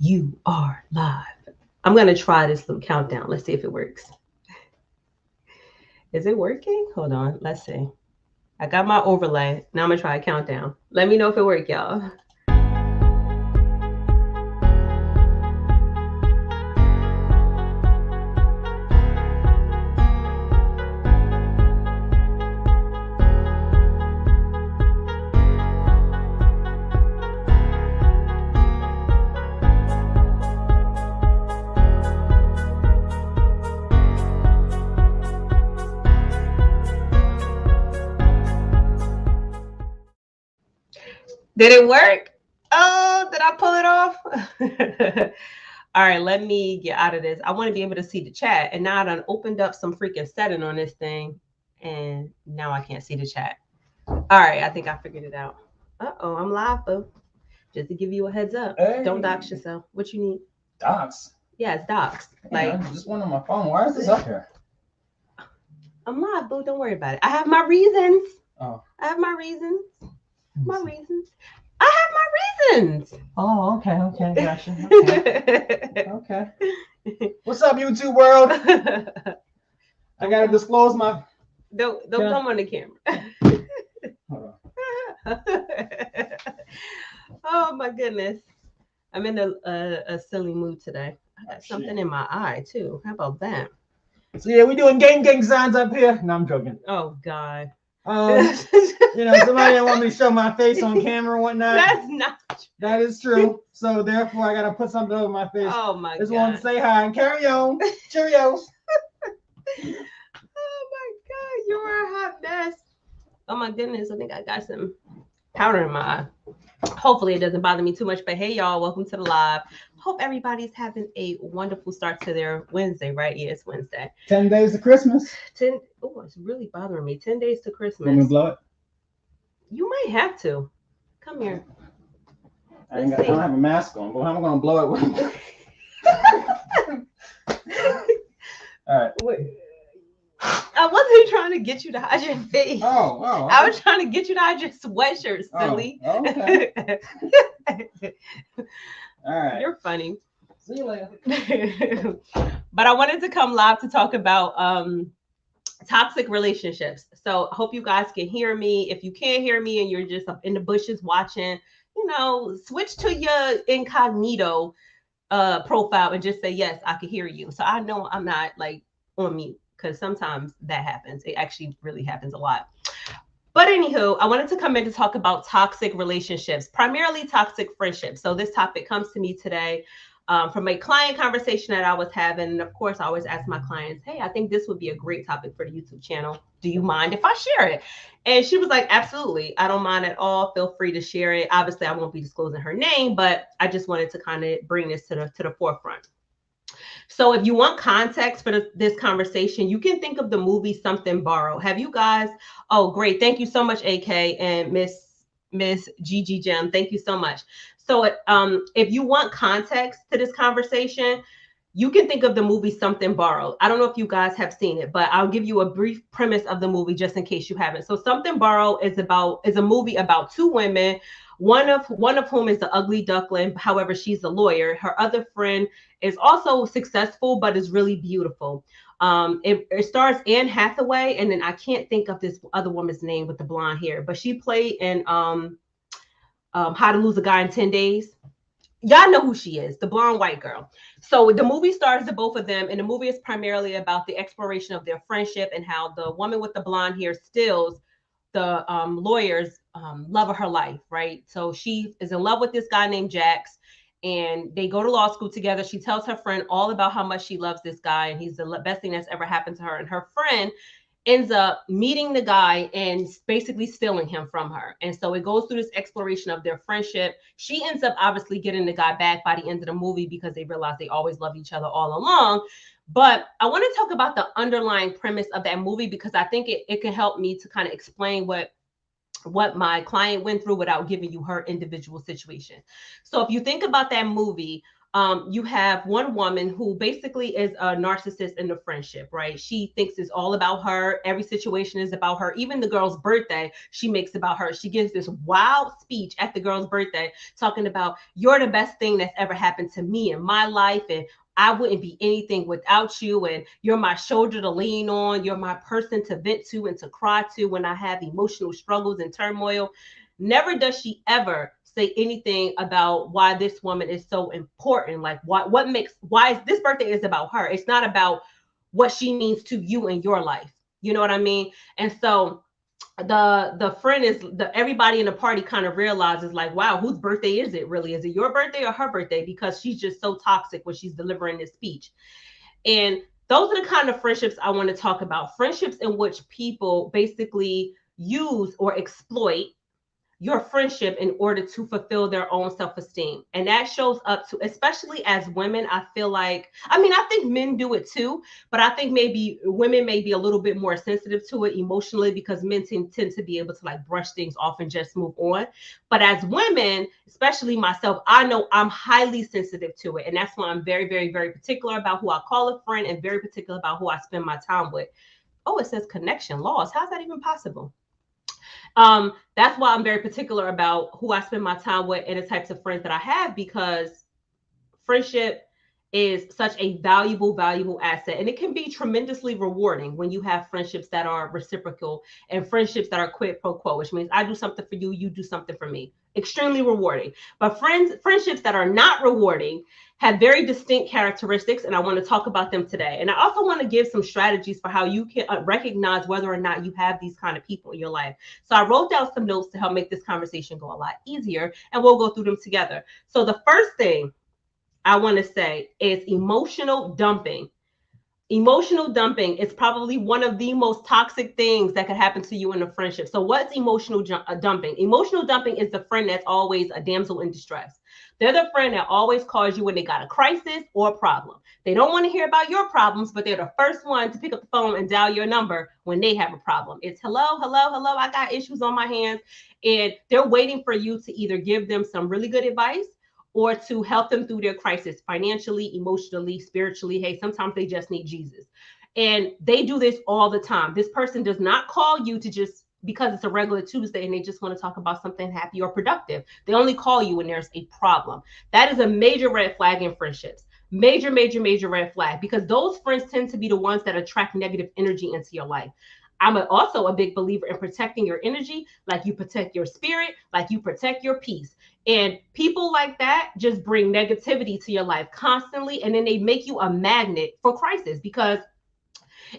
You are live. I'm going to try this little countdown. Let's see if it works. Is it working? Hold on. Let's see. I got my overlay. Now I'm going to try a countdown. Let me know if it worked, y'all. Did it work? Oh, did I pull it off? All right, let me get out of this. I want to be able to see the chat. And now I done opened up some freaking setting on this thing. And now I can't see the chat. All right, I think I figured it out. Uh-oh, I'm live, boo. Just to give you a heads up. Hey. Don't dox yourself. What you need? Docs. Yeah, it's docs. Like, I just went on my phone. Why is this up here? I'm live, boo. Don't worry about it. I have my reasons. Oh. I have my reasons. My reasons. I have my reasons. Oh, okay, gotcha. Okay. Okay. What's up, YouTube world? I gotta disclose my. Don't come on the camera. Hold on. Oh my goodness, I'm in a silly mood today. I got something in my eye too. How about that? So yeah, we doing gang signs up here. No, I'm joking. Oh God. Somebody didn't want me to show my face on camera and whatnot. That's not true. That is true. So therefore, I gotta put something over my face. Oh my God. Just wanted to say hi and carry on. Cheerios. Oh my God, you are a hot mess. Oh my goodness, I think I got some powder in my eye. Hopefully it doesn't bother me too much. But hey, y'all, welcome to the live. Hope everybody's having a wonderful start to their Wednesday, right? Yeah, it's Wednesday. 10 days to Christmas. Oh, it's really bothering me. 10 days to Christmas. Want me to blow it? You might have to. Come here. I don't have a mask on, but how am I going to blow it with? All right. Wait. I wasn't trying to get you to hide your face. Oh. I was trying to get you to hide your sweatshirt, silly. Oh, okay. All right. You're funny. See you later. But I wanted to come live to talk about toxic relationships. So I hope you guys can hear me. If you can't hear me and you're just up in the bushes watching, switch to your incognito profile and just say, yes, I can hear you. So I know I'm not like on mute, because sometimes that happens. It actually really happens a lot. But anywho, I wanted to come in to talk about toxic relationships, primarily toxic friendships. So this topic comes to me today from a client conversation that I was having. And of course, I always ask my clients, hey, I think this would be a great topic for the YouTube channel. Do you mind if I share it? And she was like, absolutely. I don't mind at all. Feel free to share it. Obviously, I won't be disclosing her name, but I just wanted to kind of bring this to the forefront. So if you want context for this conversation, you can think of the movie Something Borrowed. Have you guys? Oh, great. Thank you so much, AK and Miss Gigi Gem. Thank you so much. So if you want context to this conversation, you can think of the movie Something Borrowed. I don't know if you guys have seen it, but I'll give you a brief premise of the movie just in case you haven't. So Something Borrowed is a movie about two women, one of whom is the ugly duckling. However, she's a lawyer. Her other friend is also successful, but is really beautiful. It stars Anne Hathaway, and then I can't think of this other woman's name with the blonde hair, but she played in How to Lose a Guy in 10 Days. Y'all know who she is, the blonde white girl. So the movie stars the both of them, and the movie is primarily about the exploration of their friendship and how the woman with the blonde hair steals the lawyer's love of her life, right? So she is in love with this guy named Jax, and they go to law school together. She tells her friend all about how much she loves this guy, and he's the best thing that's ever happened to her. And her friend ends up meeting the guy and basically stealing him from her. And so it goes through this exploration of their friendship. She ends up obviously getting the guy back by the end of the movie because they realize they always love each other all along. But I want to talk about the underlying premise of that movie because I think it can help me to kind of explain what my client went through without giving you her individual situation. So if you think about that movie, You have one woman who basically is a narcissist in the friendship, right? She thinks it's all about her. Every situation is about her. Even the girl's birthday, she makes about her. She gives this wild speech at the girl's birthday talking about, you're the best thing that's ever happened to me in my life. And I wouldn't be anything without you. And you're my shoulder to lean on. You're my person to vent to and to cry to when I have emotional struggles and turmoil. Never does she ever say anything about why this woman is so important. Like why is this birthday is about her. It's not about what she means to you in your life. You know what I mean? And so the friend is everybody in the party kind of realizes like, wow, whose birthday is it really? Is it your birthday or her birthday? Because she's just so toxic when she's delivering this speech. And those are the kind of friendships I want to talk about. Friendships in which people basically use or exploit your friendship in order to fulfill their own self-esteem. And that shows up to, especially as women, I feel like, I mean, I think men do it too, but I think maybe women may be a little bit more sensitive to it emotionally because men tend to be able to like brush things off and just move on. But as women, especially myself, I know I'm highly sensitive to it. And that's why I'm very, very, very particular about who I call a friend and very particular about who I spend my time with. Oh, it says connection lost. How's that even possible? That's why I'm very particular about who I spend my time with and the types of friends that I have, because friendship is such a valuable asset, and it can be tremendously rewarding when you have friendships that are reciprocal and friendships that are quid pro quo, which means I do something for you, you do something for me. Extremely rewarding. But friendships that are not rewarding have very distinct characteristics, and I want to talk about them today. And I also want to give some strategies for how you can recognize whether or not you have these kind of people in your life. So I wrote down some notes to help make this conversation go a lot easier, and we'll go through them together. So the first thing I want to say is emotional dumping. Emotional dumping is probably one of the most toxic things that could happen to you in a friendship. So what's emotional dumping? Emotional dumping is the friend that's always a damsel in distress. They're the friend that always calls you when they got a crisis or a problem. They don't want to hear about your problems, but they're the first one to pick up the phone and dial your number when they have a problem. It's hello, I got issues on my hands. And they're waiting for you to either give them some really good advice or to help them through their crisis financially, emotionally, spiritually. Hey, sometimes they just need Jesus. And they do this all the time. This person does not call you to just because it's a regular Tuesday and they just want to talk about something happy or productive. They only call you when there's a problem. That is a major red flag in friendships. Major red flag, because those friends tend to be the ones that attract negative energy into your life. I'm also a big believer in protecting your energy, like you protect your spirit, like you protect your peace. And people like that just bring negativity to your life constantly, and then they make you a magnet for crisis. Because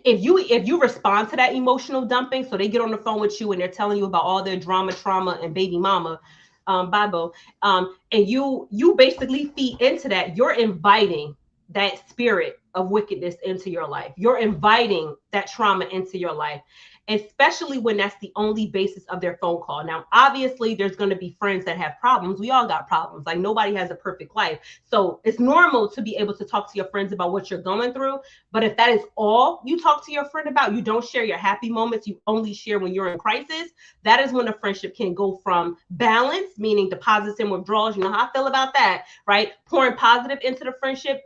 if you respond to that emotional dumping, so they get on the phone with you and they're telling you about all their drama, trauma, and baby mama, Bible, and you basically feed into that, you're inviting that spirit of wickedness into your life. You're inviting that trauma into your life, especially when that's the only basis of their phone call. Now, obviously, there's going to be friends that have problems. We all got problems. Like nobody has a perfect life. So it's normal to be able to talk to your friends about what you're going through. But if that is all you talk to your friend about, you don't share your happy moments, you only share when you're in crisis, that is when a friendship can go from balance, meaning deposits and withdrawals. You know how I feel about that, right? Pouring positive into the friendship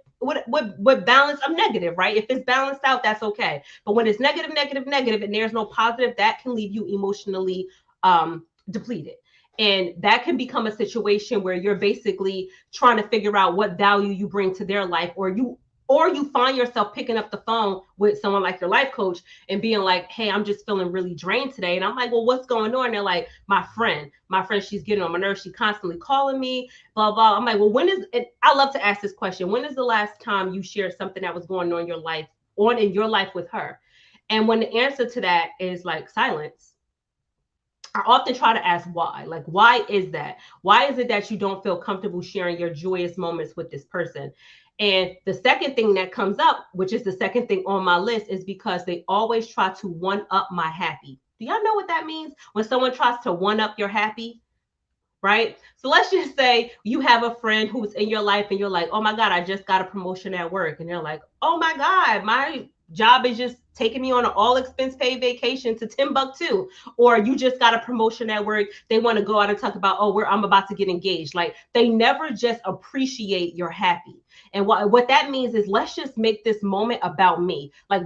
with balance of negative, right? If it's balanced out, that's okay. But when it's negative, and there's no positive, that can leave you emotionally depleted. And that can become a situation where you're basically trying to figure out what value you bring to their life, or you find yourself picking up the phone with someone like your life coach and being like, hey, I'm just feeling really drained today. And I'm like, well, what's going on? And they're like, my friend, she's getting on my nerves. She's constantly calling me, blah, blah. I'm like, well, I love to ask this question. When is the last time you shared something that was going on in your life with her? And when the answer to that is like silence, I often try to ask why. Like, why is that? Why is it that you don't feel comfortable sharing your joyous moments with this person? And the second thing that comes up, which is the second thing on my list, is because they always try to one up my happy. Do y'all know what that means? When someone tries to one up your happy, right? So let's just say you have a friend who's in your life and you're like, oh my God, I just got a promotion at work. And they're like, oh my God, my job is just taking me on an all expense paid vacation to Timbuktu, or you just got a promotion at work. They want to go out and talk about, oh, I'm about to get engaged. Like they never just appreciate you're happy. And what that means is let's just make this moment about me. Like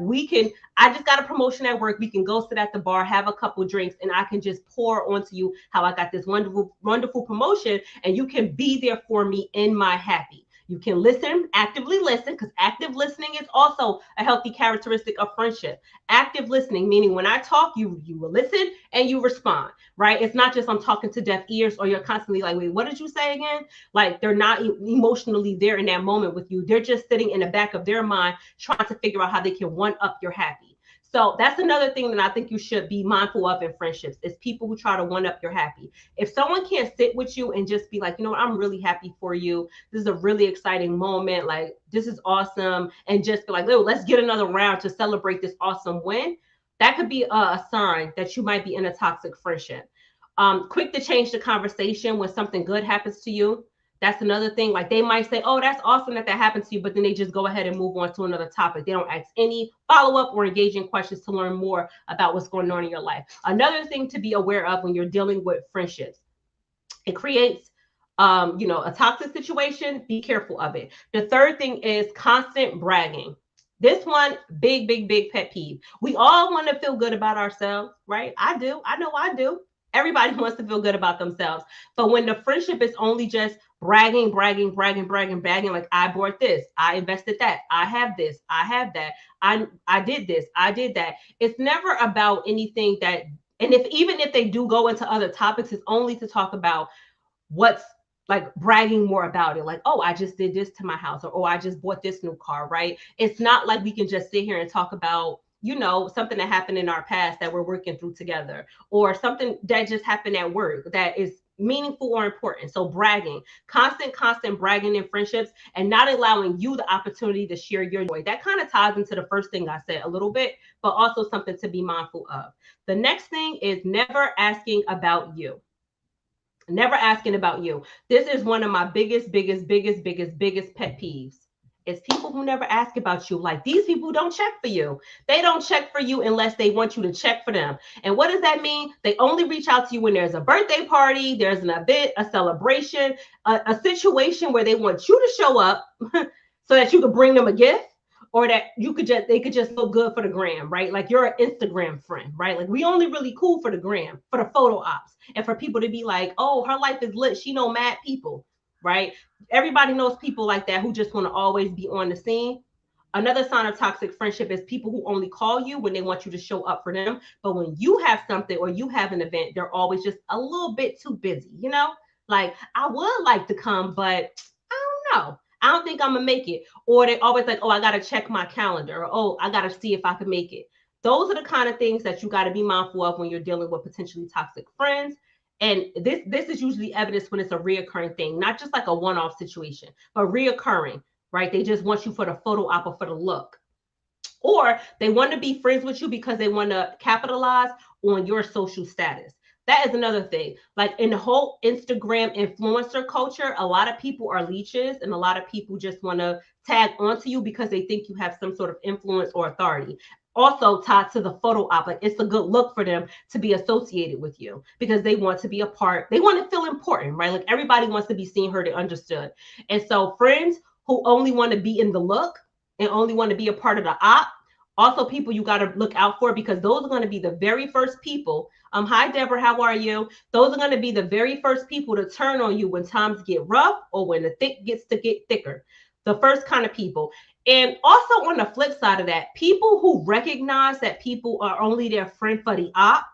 I just got a promotion at work. We can go sit at the bar, have a couple drinks, and I can just pour onto you how I got this wonderful, wonderful promotion, and you can be there for me in my happy. You can listen, actively listen, because active listening is also a healthy characteristic of friendship. Active listening, meaning when I talk, you will listen and you respond, right? It's not just I'm talking to deaf ears or you're constantly like, wait, what did you say again? Like they're not emotionally there in that moment with you. They're just sitting in the back of their mind trying to figure out how they can one up your happy. So that's another thing that I think you should be mindful of in friendships is people who try to one up your happy. If someone can't sit with you and just be like, you know what, I'm really happy for you. This is a really exciting moment. Like, this is awesome. And just be like, oh, let's get another round to celebrate this awesome win. That could be a sign that you might be in a toxic friendship. Quick to change the conversation when something good happens to you. That's another thing. Like they might say, oh, that's awesome that happened to you, but then they just go ahead and move on to another topic. They don't ask any follow-up or engaging questions to learn more about what's going on in your life. Another thing to be aware of when you're dealing with friendships, it creates a toxic situation. Be careful of it. The third thing is constant bragging. This one, big, big, big pet peeve. We all want to feel good about ourselves, right? I do. I know I do. Everybody wants to feel good about themselves. But when the friendship is only just bragging, like I bought this, I invested that, I have this, I have that, I did this, I did that. It's never about anything that, and even if they do go into other topics, it's only to talk about what's like bragging more about it. Like, oh, I just did this to my house, or oh, I just bought this new car, right? It's not like we can just sit here and talk about something that happened in our past that we're working through together, or something that just happened at work that is meaningful or important. So bragging, constant bragging in friendships, and not allowing you the opportunity to share your joy. That kind of ties into the first thing I said a little bit, but also something to be mindful of. The next thing is never asking about you. Never asking about you. This is one of my biggest pet peeves. It's people who never ask about you. Like these people don't check for you. They don't check for you unless they want you to check for them. And what does that mean? They only reach out to you when there's a birthday party, there's an event, a celebration, a situation where they want you to show up so that you could bring them a gift, or that they could just look good for the gram, right? Like you're an Instagram friend, right? Like we only really cool for the gram, for the photo ops, and for people to be like, oh, her life is lit. She know mad people, right? Everybody knows people like that who just want to always be on the scene. Another sign of toxic friendship is people who only call you when they want you to show up for them. But when you have something or you have an event, they're always just a little bit too busy, Like, I would like to come, but I don't know. I don't think I'm going to make it. Or they always like, oh, I got to check my calendar. Or, oh, I got to see if I can make it. Those are the kind of things that you got to be mindful of when you're dealing with potentially toxic friends. And this is usually evidence when it's a reoccurring thing, not just like a one-off situation, but reoccurring, right? They just want you for the photo op or for the look. Or they want to be friends with you because they want to capitalize on your social status. That is another thing. Like in the whole Instagram influencer culture, a lot of people are leeches, and a lot of people just want to tag onto you because they think you have some sort of influence or authority. Also tied to the photo op, like it's a good look for them to be associated with you because they want to be a part. They want to feel important, right? Like everybody wants to be seen, heard, and understood. And so friends who only want to be in the look and only want to be a part of the op, also people you got to look out for, because those are going to be the very first people. Hi, Deborah, how are you? Those are going to be the very first people to turn on you when times get rough or when the thick gets to get thicker. The first kind of people. And also on the flip side of that, people who recognize that people are only their friend for the op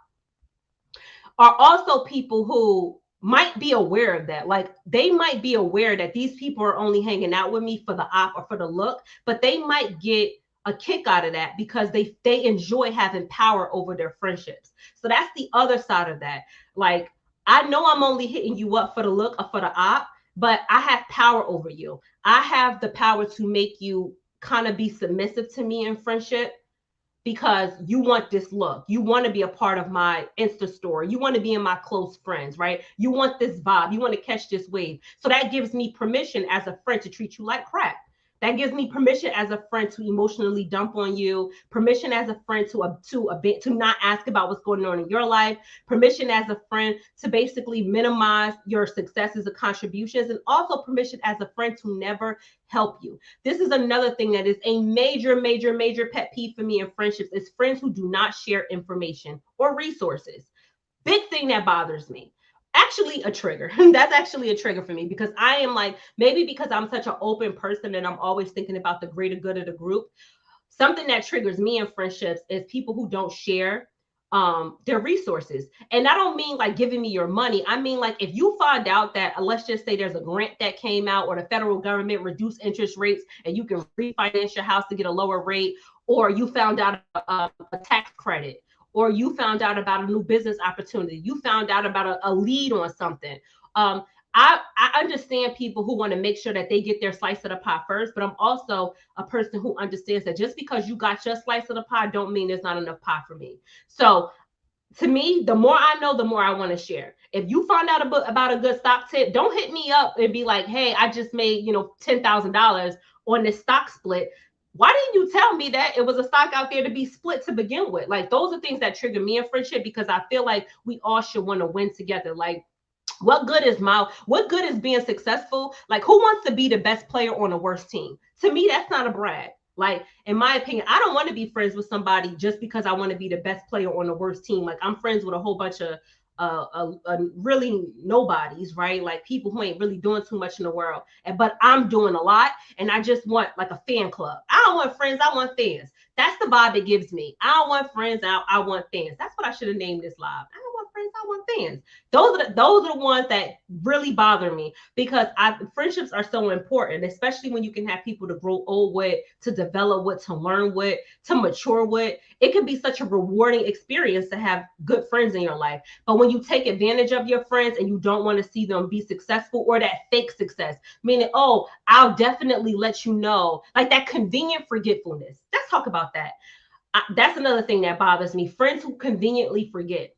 are also people who might be aware of that. Like they might be aware that these people are only hanging out with me for the op or for the look, but they might get a kick out of that because they enjoy having power over their friendships. So that's the other side of that. Like, I know I'm only hitting you up for the look or for the op, but I have power over you. I have the power to make you kind of be submissive to me in friendship because you want this look. You want to be a part of my Insta story. You want to be in my close friends, right? You want this vibe. You want to catch this wave. So that gives me permission as a friend to treat you like crap. That gives me permission as a friend to emotionally dump on you, permission as a friend to not ask about what's going on in your life, permission as a friend to basically minimize your successes and contributions, and also permission as a friend to never help you. This is another thing that is a major, major, major pet peeve for me in friendships, is friends who do not share information or resources. Big thing that bothers me. Actually a trigger. That's actually a trigger for me, because I am like, maybe because I'm such an open person and I'm always thinking about the greater good of the group. Something that triggers me in friendships is people who don't share their resources. And I don't mean like giving me your money. I mean, like, if you find out that, let's just say there's a grant that came out, or the federal government reduced interest rates and you can refinance your house to get a lower rate, or you found out a tax credit, or you found out about a new business opportunity, you found out about a lead on something. I understand people who want to make sure that they get their slice of the pie first, but I'm also a person who understands that just because you got your slice of the pie don't mean there's not enough pie for me. So to me, the more I know, the more I want to share. If you find out about a good stock tip, don't hit me up and be like, hey, I just made, $10,000 on this stock split. Why didn't you tell me that it was a stock out there to be split to begin with? Like, those are things that trigger me in friendship, because I feel like we all should want to win together. Like, what good is being successful? Like, who wants to be the best player on the worst team? To me, that's not a brag. Like, in my opinion, I don't want to be friends with somebody just because I want to be the best player on the worst team. Like, I'm friends with a whole bunch of really nobodies, right? Like, people who ain't really doing too much in the world, but I'm doing a lot, and I just want like a fan club. I don't want friends, I want fans. That's the vibe it gives me. I don't want friends, I want fans. That's what I should have named this live. I don't want friends, I want fans. Those are the ones that really bother me, because friendships are so important, especially when you can have people to grow old with, to develop with, to learn with, to mature with. It can be such a rewarding experience to have good friends in your life. But when you take advantage of your friends and you don't want to see them be successful, or that fake success, meaning, oh, I'll definitely let you know, like that convenient forgetfulness. Let's talk about that. That's another thing that bothers me. Friends who conveniently forget.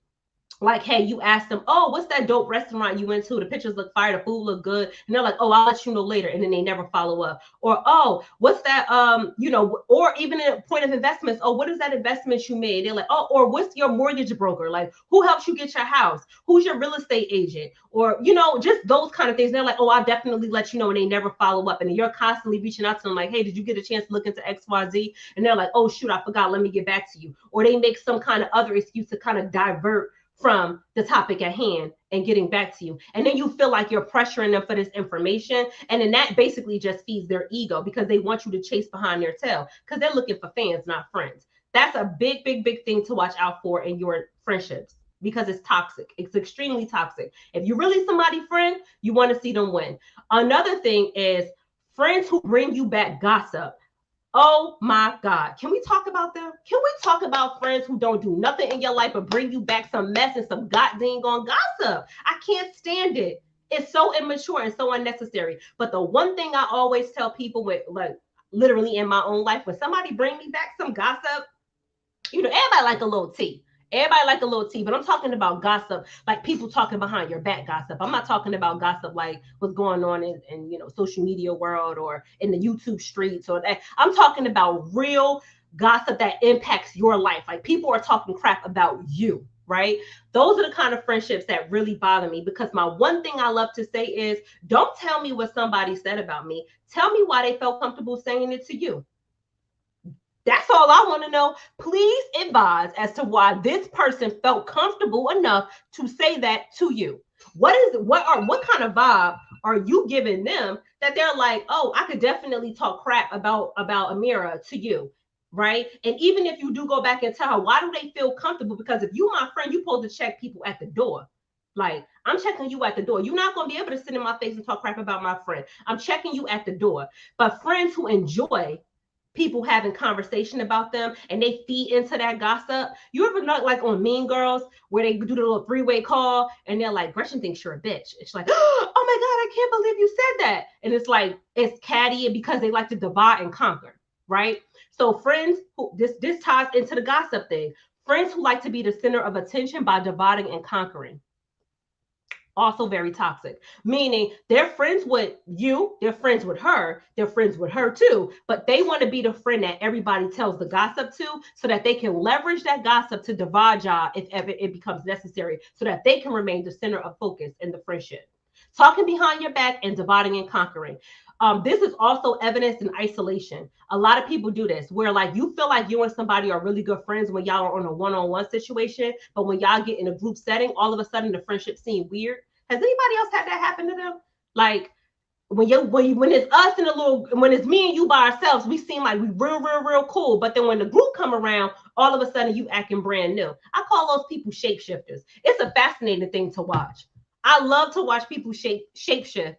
Like, hey, you ask them, oh, what's that dope restaurant you went to? The pictures look fire, the food look good. And they're like, oh, I'll let you know later. And then they never follow up. Or, oh, what's that, or even in a point of investments. Oh, what is that investment you made? They're like, oh, or what's your mortgage broker? Like, who helps you get your house? Who's your real estate agent? Or, just those kind of things. They're like, oh, I'll definitely let you know. And they never follow up. And you're constantly reaching out to them like, hey, did you get a chance to look into XYZ? And they're like, oh, shoot, I forgot. Let me get back to you. Or they make some kind of other excuse to kind of divert from the topic at hand and getting back to you. And then you feel like you're pressuring them for this information. And then that basically just feeds their ego, because they want you to chase behind their tail, because they're looking for fans, not friends. That's a big, big, big thing to watch out for in your friendships, because it's toxic. It's extremely toxic. If you're really somebody's friend, you want to see them win. Another thing is friends who bring you back gossip. Oh my God. Can we talk about them? Can we talk about friends who don't do nothing in your life but bring you back some mess and some goddamn gossip? I can't stand it. It's so immature and so unnecessary. But the one thing I always tell people, with like literally in my own life, when somebody bring me back some gossip, everybody like a little tea. Everybody like a little tea, but I'm talking about gossip, like people talking behind your back gossip. I'm not talking about gossip like what's going on in social media world or in the YouTube streets or that. I'm talking about real gossip that impacts your life. Like, people are talking crap about you, right? Those are the kind of friendships that really bother me, because my one thing I love to say is, don't tell me what somebody said about me. Tell me why they felt comfortable saying it to you. That's all I want to know. Please advise as to why this person felt comfortable enough to say that to you. What kind of vibe are you giving them that they're like, oh, I could definitely talk crap about Amira to you, right? And even if you do go back and tell her, why do they feel comfortable? Because if you my friend, you're supposed to check people at the door. Like, I'm checking you at the door. You're not going to be able to sit in my face and talk crap about my friend. I'm checking you at the door. But friends who enjoy people having conversation about them and they feed into that gossip. You ever know, like on Mean Girls, where they do the little three-way call and they're like, Gretchen thinks you're a bitch. It's like, oh my God, I can't believe you said that. And it's like, it's catty because they like to divide and conquer, right? So friends who, this ties into the gossip thing. Friends who like to be the center of attention by dividing and conquering. Also very toxic, meaning they're friends with you, they're friends with her, they're friends with her too, but they want to be the friend that everybody tells the gossip to so that they can leverage that gossip to divide y'all if ever it becomes necessary so that they can remain the center of focus in the friendship. Talking behind your back and dividing and conquering. This is also evidence in isolation. A lot of people do this where like you feel like you and somebody are really good friends when y'all are on a one-on-one situation, but when y'all get in a group setting, all of a sudden the friendship seems weird. Has anybody else had that happen to them? Like when it's us and a little when it's me and you by ourselves, we seem like we real cool. But then when the group come around, all of a sudden you acting brand new. I call those people shapeshifters. It's a fascinating thing to watch. I love to watch people shapeshift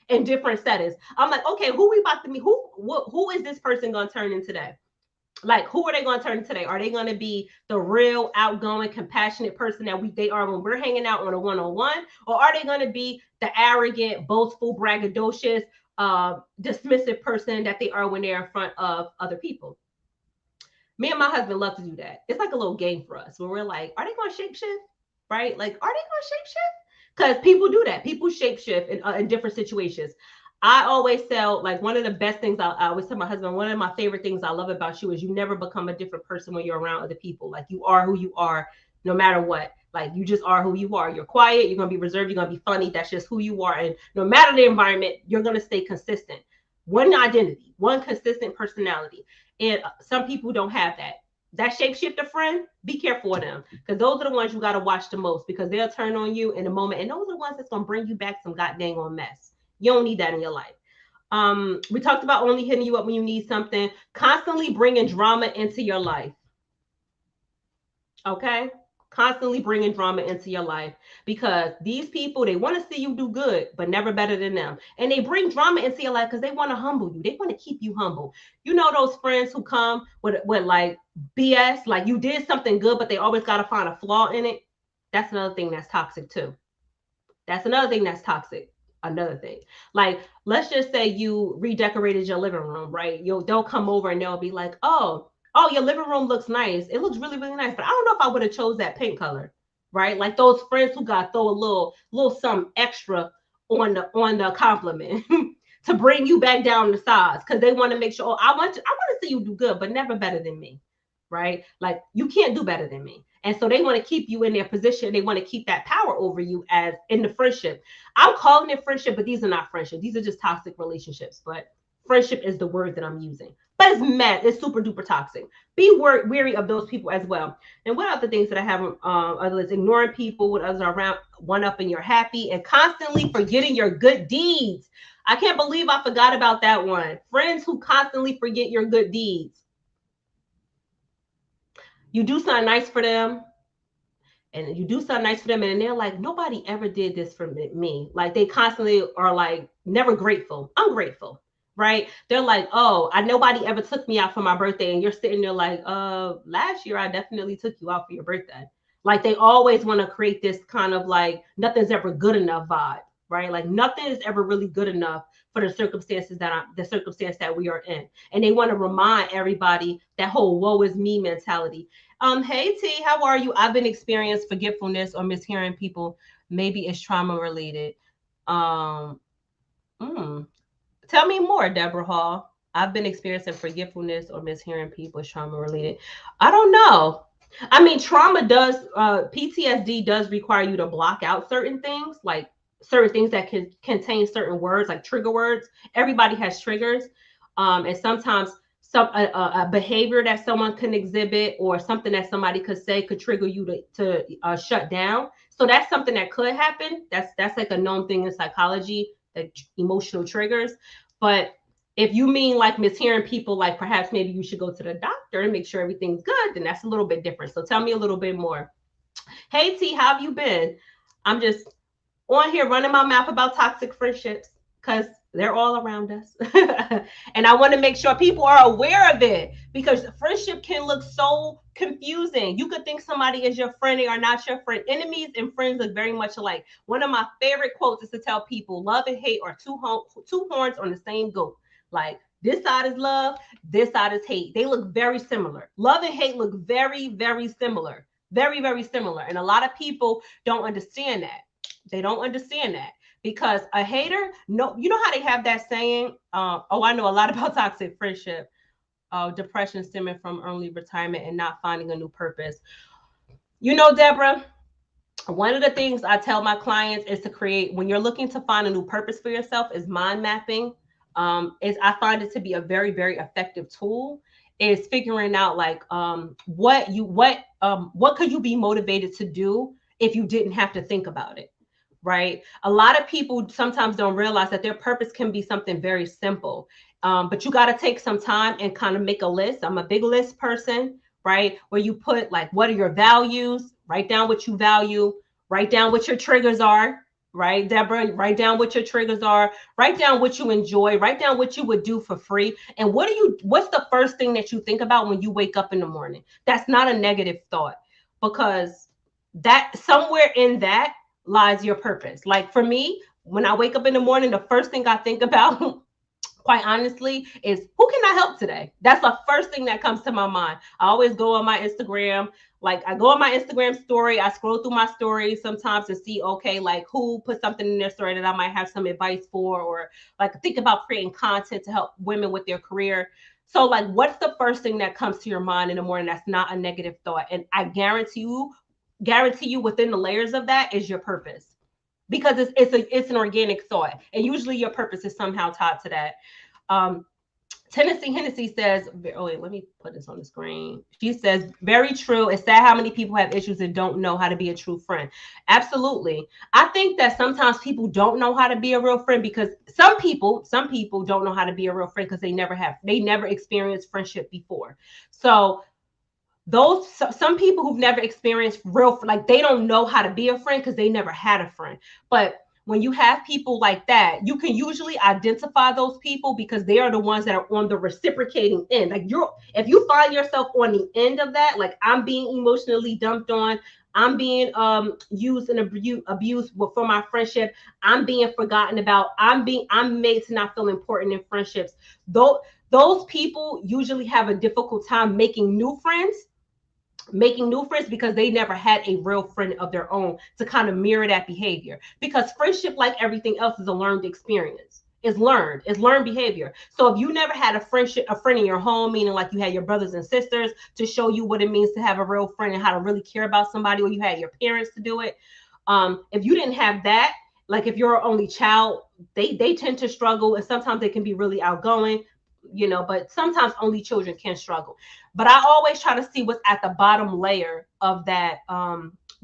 in different settings. I'm like, okay, who we about to meet? Who is this person gonna turn in today? Like, who are they going to turn today? Are they going to be the real outgoing, compassionate person that they are when we're hanging out on a one-on-one, or are they going to be the arrogant, boastful, braggadocious, dismissive person that they are when they're in front of other people? Me and my husband love to do that. It's like a little game for us where we're like, are they going to shapeshift? Right? Like, are they going to shapeshift? Because people do that. People shapeshift in different situations. I always tell, like, one of the best things I always tell my husband, one of my favorite things I love about you is you never become a different person when you're around other people. Like, you are who you are no matter what. Like, you just are who you are. You're quiet, you're going to be reserved, you're going to be funny. That's just who you are. And no matter the environment, you're going to stay consistent. One identity, one consistent personality. And some people don't have that. That shapeshifter friend, be careful of them, because those are the ones you got to watch the most, because they'll turn on you in a moment. And those are the ones that's going to bring you back some goddamn on mess. You don't need that in your life. We talked about only hitting you up when you need something. Constantly bringing drama into your life. Okay? Constantly bringing drama into your life, because these people, they want to see you do good, but never better than them. And they bring drama into your life because they want to humble you. They want to keep you humble. You know those friends who come with like BS, like you did something good, but they always got to find a flaw in it. That's another thing that's toxic too. That's another thing that's toxic. Another thing, like, let's just say you redecorated your living room, right? They'll come over and they'll be like, oh, your living room looks nice. It looks really, really nice, but I don't know if I would have chose that paint color, right? Like those friends who got throw a little something extra on the compliment to bring you back down to size, because they want to make sure, oh, I want to see you do good, but never better than me, right? Like, you can't do better than me. And so they want to keep you in their position. They want to keep that power over you as in the friendship. I'm calling it friendship, but these are not friendships. These are just toxic relationships. But friendship is the word that I'm using. But it's mad. It's super duper toxic. Be weary of those people as well. And what other things that I have? Other is ignoring people when others are around, one up and you're happy, and constantly forgetting your good deeds. I can't believe I forgot about that one. Friends who constantly forget your good deeds. You do something nice for them, and they're like, nobody ever did this for me. Like, they constantly are like, never grateful. I'm grateful, right? They're like, oh, nobody ever took me out for my birthday. And you're sitting there like, last year I definitely took you out for your birthday. Like, they always want to create this kind of like, nothing's ever good enough vibe, right? Like, nothing is ever really good enough for the circumstance that we are in. And they want to remind everybody that whole woe is me mentality. Hey T, how are you? I've been experiencing forgetfulness or mishearing people. Maybe it's trauma related. Tell me more, Deborah Hall. I've been experiencing forgetfulness or mishearing people. Is trauma related? I don't know. I mean, trauma does, PTSD does require you to block out certain things, like certain things that can contain certain words, like trigger words. Everybody has triggers. And sometimes a behavior that someone can exhibit or something that somebody could say could trigger you to shut down. So that's something that could happen. That's like a known thing in psychology, like emotional triggers. But if you mean like mishearing people, like perhaps maybe you should go to the doctor and make sure everything's good, then that's a little bit different. So tell me a little bit more. Hey T, how have you been? I'm just on here running my mouth about toxic friendships because they're all around us. And I want to make sure people are aware of it, because friendship can look so confusing. You could think somebody is your friend, they are not your friend. Enemies and friends look very much alike. One of my favorite quotes is to tell people love and hate are two horns on the same goat. Like, this side is love, this side is hate. They look very similar. Love and hate look very, very similar. Very, very similar. And a lot of people don't understand that. They don't understand that, because a hater, no, you know how they have that saying, oh, I know a lot about toxic friendship, depression stemming from early retirement and not finding a new purpose. You know, Deborah, one of the things I tell my clients is to create, when you're looking to find a new purpose for yourself, is mind mapping. Is I find it to be a very, very effective tool. Is figuring out like what could you be motivated to do if you didn't have to think about it, right? A lot of people sometimes don't realize that their purpose can be something very simple. But you got to take some time and kind of make a list. I'm a big list person, right? Where you put like, what are your values? Write down what you value. Write down what your triggers are, right, Deborah? Write down what your triggers are. Write down what you enjoy. Write down what you would do for free. And what's the first thing that you think about when you wake up in the morning? That's not a negative thought, because that somewhere in that lies your purpose. Like for me, when I wake up in the morning, the first thing I think about, quite honestly, is who can I help today? That's the first thing that comes to my mind. I always go on my Instagram. Like I go on my Instagram story, I scroll through my stories sometimes to see, okay, like who put something in their story that I might have some advice for, or like think about creating content to help women with their career. So like, what's the first thing that comes to your mind in the morning that's not a negative thought? And I guarantee you within the layers of that is your purpose, because it's an organic thought, and usually your purpose is somehow tied to that. Tennessee Hennessy says, oh wait, let me put this on the screen. She says, very true. It's sad how many people have issues and don't know how to be a true friend. Absolutely. I think that sometimes people don't know how to be a real friend because some people don't know how to be a real friend because they never experienced friendship before. So some people who've never experienced real, like they don't know how to be a friend because they never had a friend. But when you have people like that, you can usually identify those people because they are the ones that are on the reciprocating end. Like if you find yourself on the end of that, like I'm being emotionally dumped on, I'm being used and abused for my friendship, I'm being forgotten about, I'm made to not feel important in friendships. Those people usually have a difficult time making new friends because they never had a real friend of their own to kind of mirror that behavior. Because friendship, like everything else, is a learned experience. It's learned behavior. So if you never had a friend in your home, meaning like you had your brothers and sisters to show you what it means to have a real friend and how to really care about somebody, or you had your parents to do it. If you didn't have that, like if you're an only child, they tend to struggle, and sometimes they can be really outgoing, but sometimes only children can struggle. But I always try to see what's at the bottom layer of that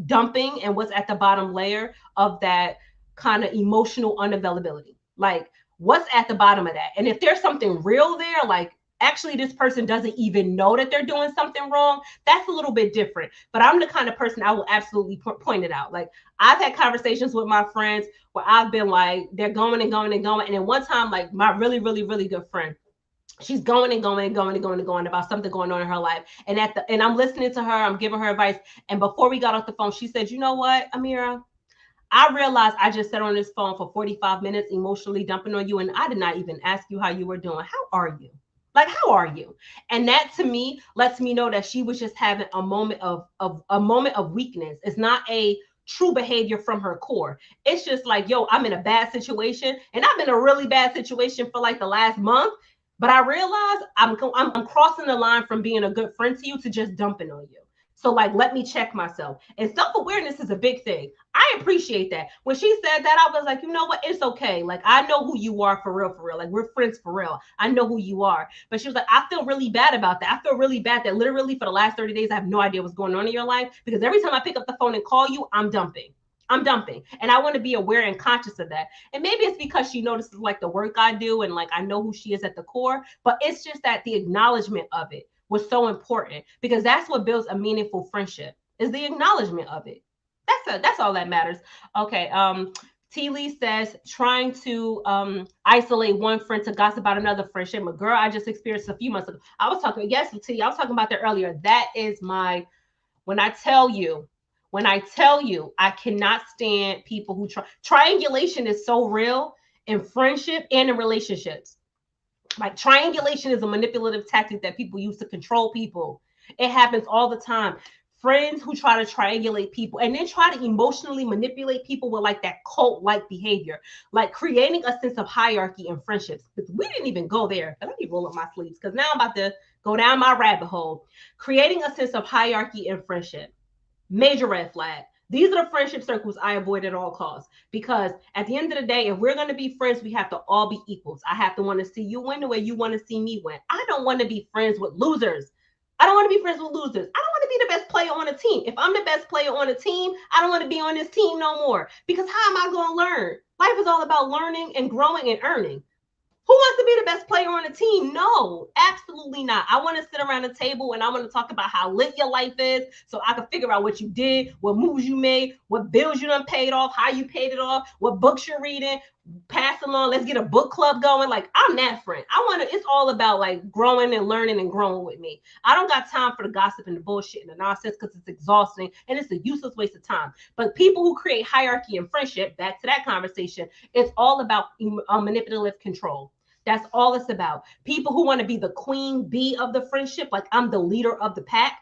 dumping, and what's at the bottom layer of that kind of emotional unavailability. Like what's at the bottom of that? And if there's something real there, like actually this person doesn't even know that they're doing something wrong, that's a little bit different. But I'm the kind of person I will absolutely point it out. Like I've had conversations with my friends where I've been like, they're going and going and going. And then one time, like my really, really, really good friend, she's going and going and going and going and going about something going on in her life. And I'm listening to her, I'm giving her advice. And before we got off the phone, she said, you know what, Amira, I realized I just sat on this phone for 45 minutes emotionally dumping on you, and I did not even ask you how you were doing. How are you? Like, how are you? And that to me lets me know that she was just having a moment of weakness. It's not a true behavior from her core. It's just like, yo, I'm in a bad situation, and I'm in a really bad situation for like the last month. But I realize I'm crossing the line from being a good friend to you to just dumping on you. So like, let me check myself. And self-awareness is a big thing. I appreciate that. When she said that, I was like, you know what? It's okay. Like, I know who you are for real, for real. Like, we're friends for real. I know who you are. But she was like, I feel really bad about that. I feel really bad that literally for the last 30 days, I have no idea what's going on in your life, because every time I pick up the phone and call you, I'm dumping. And I want to be aware and conscious of that. And maybe it's because she notices like the work I do, and like I know who she is at the core, but it's just that the acknowledgement of it was so important, because that's what builds a meaningful friendship, is the acknowledgement of it. That's all that matters. Okay. T. Lee says, trying to isolate one friend to gossip about another friendship. A girl I just experienced a few months ago. I was talking about that earlier. That is when I tell you, I cannot stand people who triangulation is so real in friendship and in relationships. Like triangulation is a manipulative tactic that people use to control people. It happens all the time. friends who try to triangulate people and then try to emotionally manipulate people with like that cult-like behavior, like creating a sense of hierarchy in friendships. We didn't even go there. Let me roll up my sleeves because now I'm about to go down my rabbit hole. Creating a sense of hierarchy in friendship. Major red flag. These are the friendship circles I avoid at all costs, because at the end of the day, if we're going to be friends, we have to all be equals. I have to want to see you win the way you want to see me win. I don't want to be friends with losers. I don't want to be friends with losers. I don't want to be the best player on a team. If I'm the best player on a team, I don't want to be on this team no more, because how am I going to learn? Life is all about learning and growing and earning. Who wants to be the best player on the team? No, absolutely not. I want to sit around the table and I want to talk about how lit your life is so I can figure out what you did, what moves you made, what bills you done paid off, how you paid it off, what books you're reading, pass along. Let's get a book club going. Like, I'm that friend. It's all about like growing and learning and growing with me. I don't got time for the gossip and the bullshit and the nonsense because it's exhausting and it's a useless waste of time. But people who create hierarchy and friendship, back to that conversation, it's all about manipulative control. That's all it's about. People who want to be the queen bee of the friendship, like I'm the leader of the pack,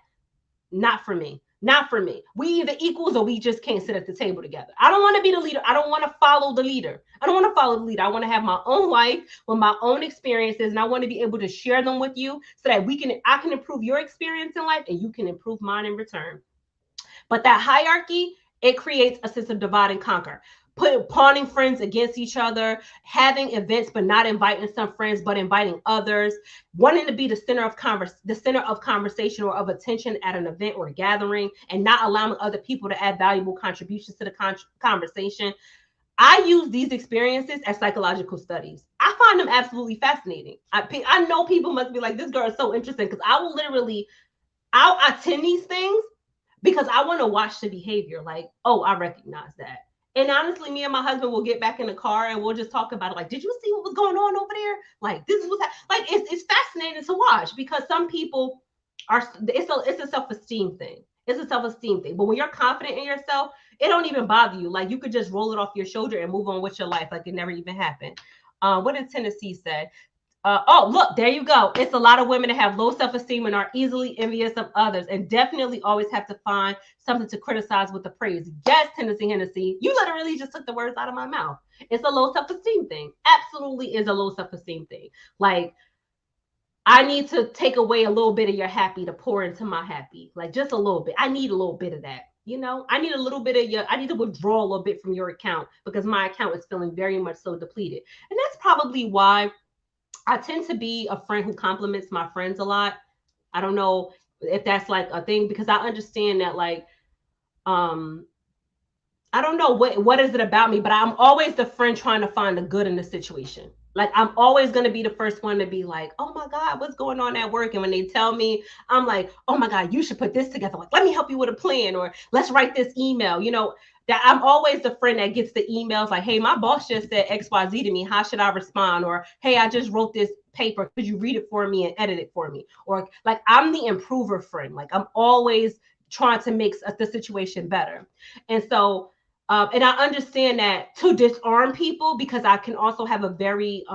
not for me. Not for me. We either equals or we just can't sit at the table together. I don't want to be the leader. I don't want to follow the leader. I don't want to follow the leader. I want to have my own life with my own experiences, and I want to be able to share them with you so that I can improve your experience in life and you can improve mine in return. But that hierarchy, it creates a sense of divide and conquer. Pawning friends against each other, having events but not inviting some friends but inviting others, wanting to be the center of conversation or of attention at an event or a gathering, and not allowing other people to add valuable contributions to the conversation. I use these experiences as psychological studies. I find them absolutely fascinating. I know people must be like, this girl is so interesting, because I'll attend these things because I want to watch the behavior. Like, oh, I recognize that. And honestly, me and my husband will get back in the car and we'll just talk about it. Like, did you see what was going on over there? Like, this is what's like. It's fascinating to watch, because some people it's a self-esteem thing. It's a self-esteem thing. But when you're confident in yourself, it don't even bother you. Like, you could just roll it off your shoulder and move on with your life like it never even happened. What did Tennessee say? Oh, look, there you go. It's a lot of women that have low self-esteem and are easily envious of others, and definitely always have to find something to criticize with the praise. Yes, Hennessy, you literally just took the words out of my mouth. It's a low self-esteem thing. Absolutely is a low self-esteem thing. Like, I need to take away a little bit of your happy to pour into my happy. Like, just a little bit. I need a little bit of that. I need a little bit of I need to withdraw a little bit from your account, because my account is feeling very much so depleted. And that's probably why I tend to be a friend who compliments my friends a lot. I don't know if that's like a thing, because I understand that, like, I don't know what is it about me, but I'm always the friend trying to find the good in the situation. Like, I'm always going to be the first one to be like, oh my God, what's going on at work? And when they tell me, I'm like, oh my God, you should put this together. Like, let me help you with a plan, or let's write this email. That I'm always the friend that gets the emails like, hey, my boss just said XYZ to me. How should I respond? Or, hey, I just wrote this paper. Could you read it for me and edit it for me? Or, like, I'm the improver friend. Like, I'm always trying to make the situation better. And so, and I understand that to disarm people, because I can also have a very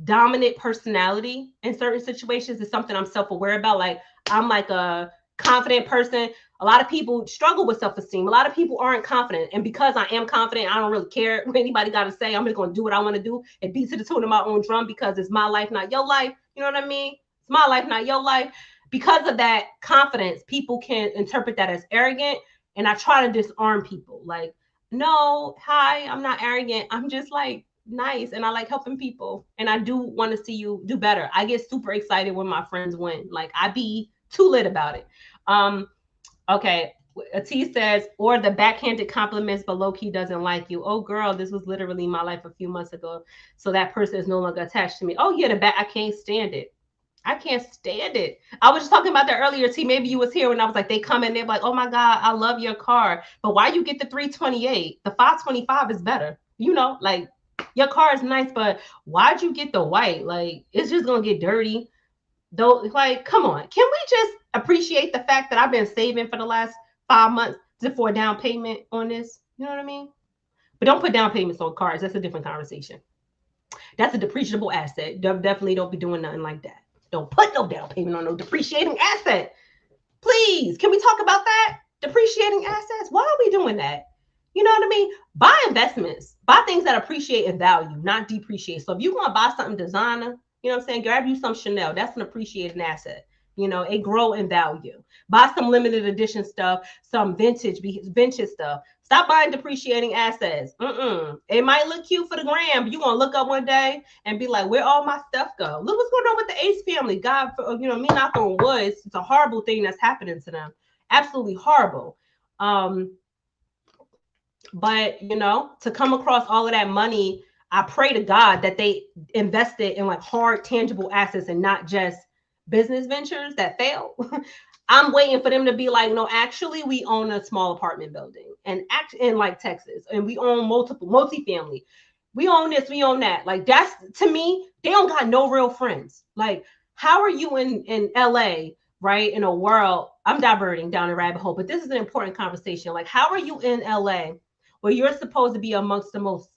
dominant personality in certain situations, is something I'm self-aware about. Like, I'm like a confident person. A lot of people struggle with self-esteem. A lot of people aren't confident. And because I am confident, I don't really care what anybody got to say. I'm just going to do what I want to do and beat to the tune of my own drum, because it's my life, not your life. You know what I mean? It's my life, not your life. Because of that confidence, people can interpret that as arrogant. And I try to disarm people. Like, no, hi, I'm not arrogant. I'm just like nice, and I like helping people. And I do want to see you do better. I get super excited when my friends win. Like, I be too lit about it. Okay. T says, or the backhanded compliments, but low-key doesn't like you. Oh, girl, this was literally my life a few months ago. So that person is no longer attached to me. Oh, yeah, I can't stand it. I can't stand it. I was just talking about that earlier, T. Maybe you was here when I was like, they come in, they're like, oh my God, I love your car. But why you get the 328? The 525 is better. Like, your car is nice, but why'd you get the white? Like, it's just gonna get dirty. Though, like, come on. Can we just appreciate the fact that I've been saving for the last 5 months for a down payment on this? You know what I mean? But don't put down payments on cars. That's a different conversation. That's a depreciable asset. Definitely don't be doing nothing like that. Don't put no down payment on no depreciating asset. Please, can we talk about that? Depreciating assets. Why are we doing that? You know what I mean? Buy investments. Buy things that appreciate in value, not depreciate. So if you want to buy something designer, you know what I'm saying? Grab you some Chanel. That's an appreciating asset. You know, it grow in value. Buy some limited edition stuff, some vintage stuff. Stop buying depreciating assets. It might look cute for the gram, but you're gonna look up one day and be like, where all my stuff go? Look what's going on with the Ace family. God, me knock on wood. It's a horrible thing that's happening to them. Absolutely horrible. But to come across all of that money, I pray to God that they invested in like hard, tangible assets and not just business ventures that fail. I'm waiting for them to be like, no, actually, we own a small apartment building and in like Texas, and we own multifamily. We own this, we own that. Like that's, to me, they don't got no real friends. Like, how are you in LA, right? In a world, I'm diverting down a rabbit hole, but this is an important conversation. Like, how are you in LA where you're supposed to be amongst the most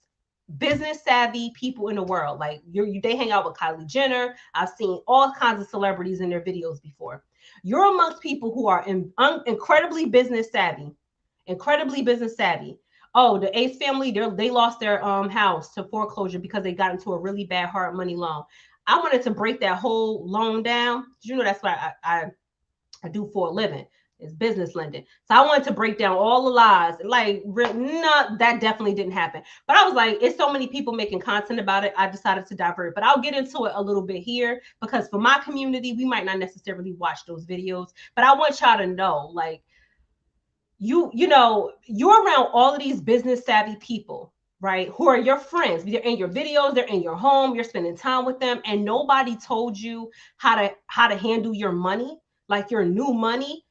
business savvy people in the world? Like they hang out with Kylie Jenner. I've seen all kinds of celebrities in their videos before. You're amongst people who are incredibly business savvy. Oh, the Ace family, they lost their house to foreclosure because they got into a really bad hard money loan. I wanted to break that whole loan down. You know, that's why I do for a living. It's business lending. So I wanted to break down all the lies. Like, no, that definitely didn't happen. But I was like, it's so many people making content about it. I decided to divert. But I'll get into it a little bit here because for my community, we might not necessarily watch those videos. But I want y'all to know, like, you're around all of these business savvy people, right? Who are your friends. They're in your videos, they're in your home, you're spending time with them, and nobody told you how to handle your money, like your new money.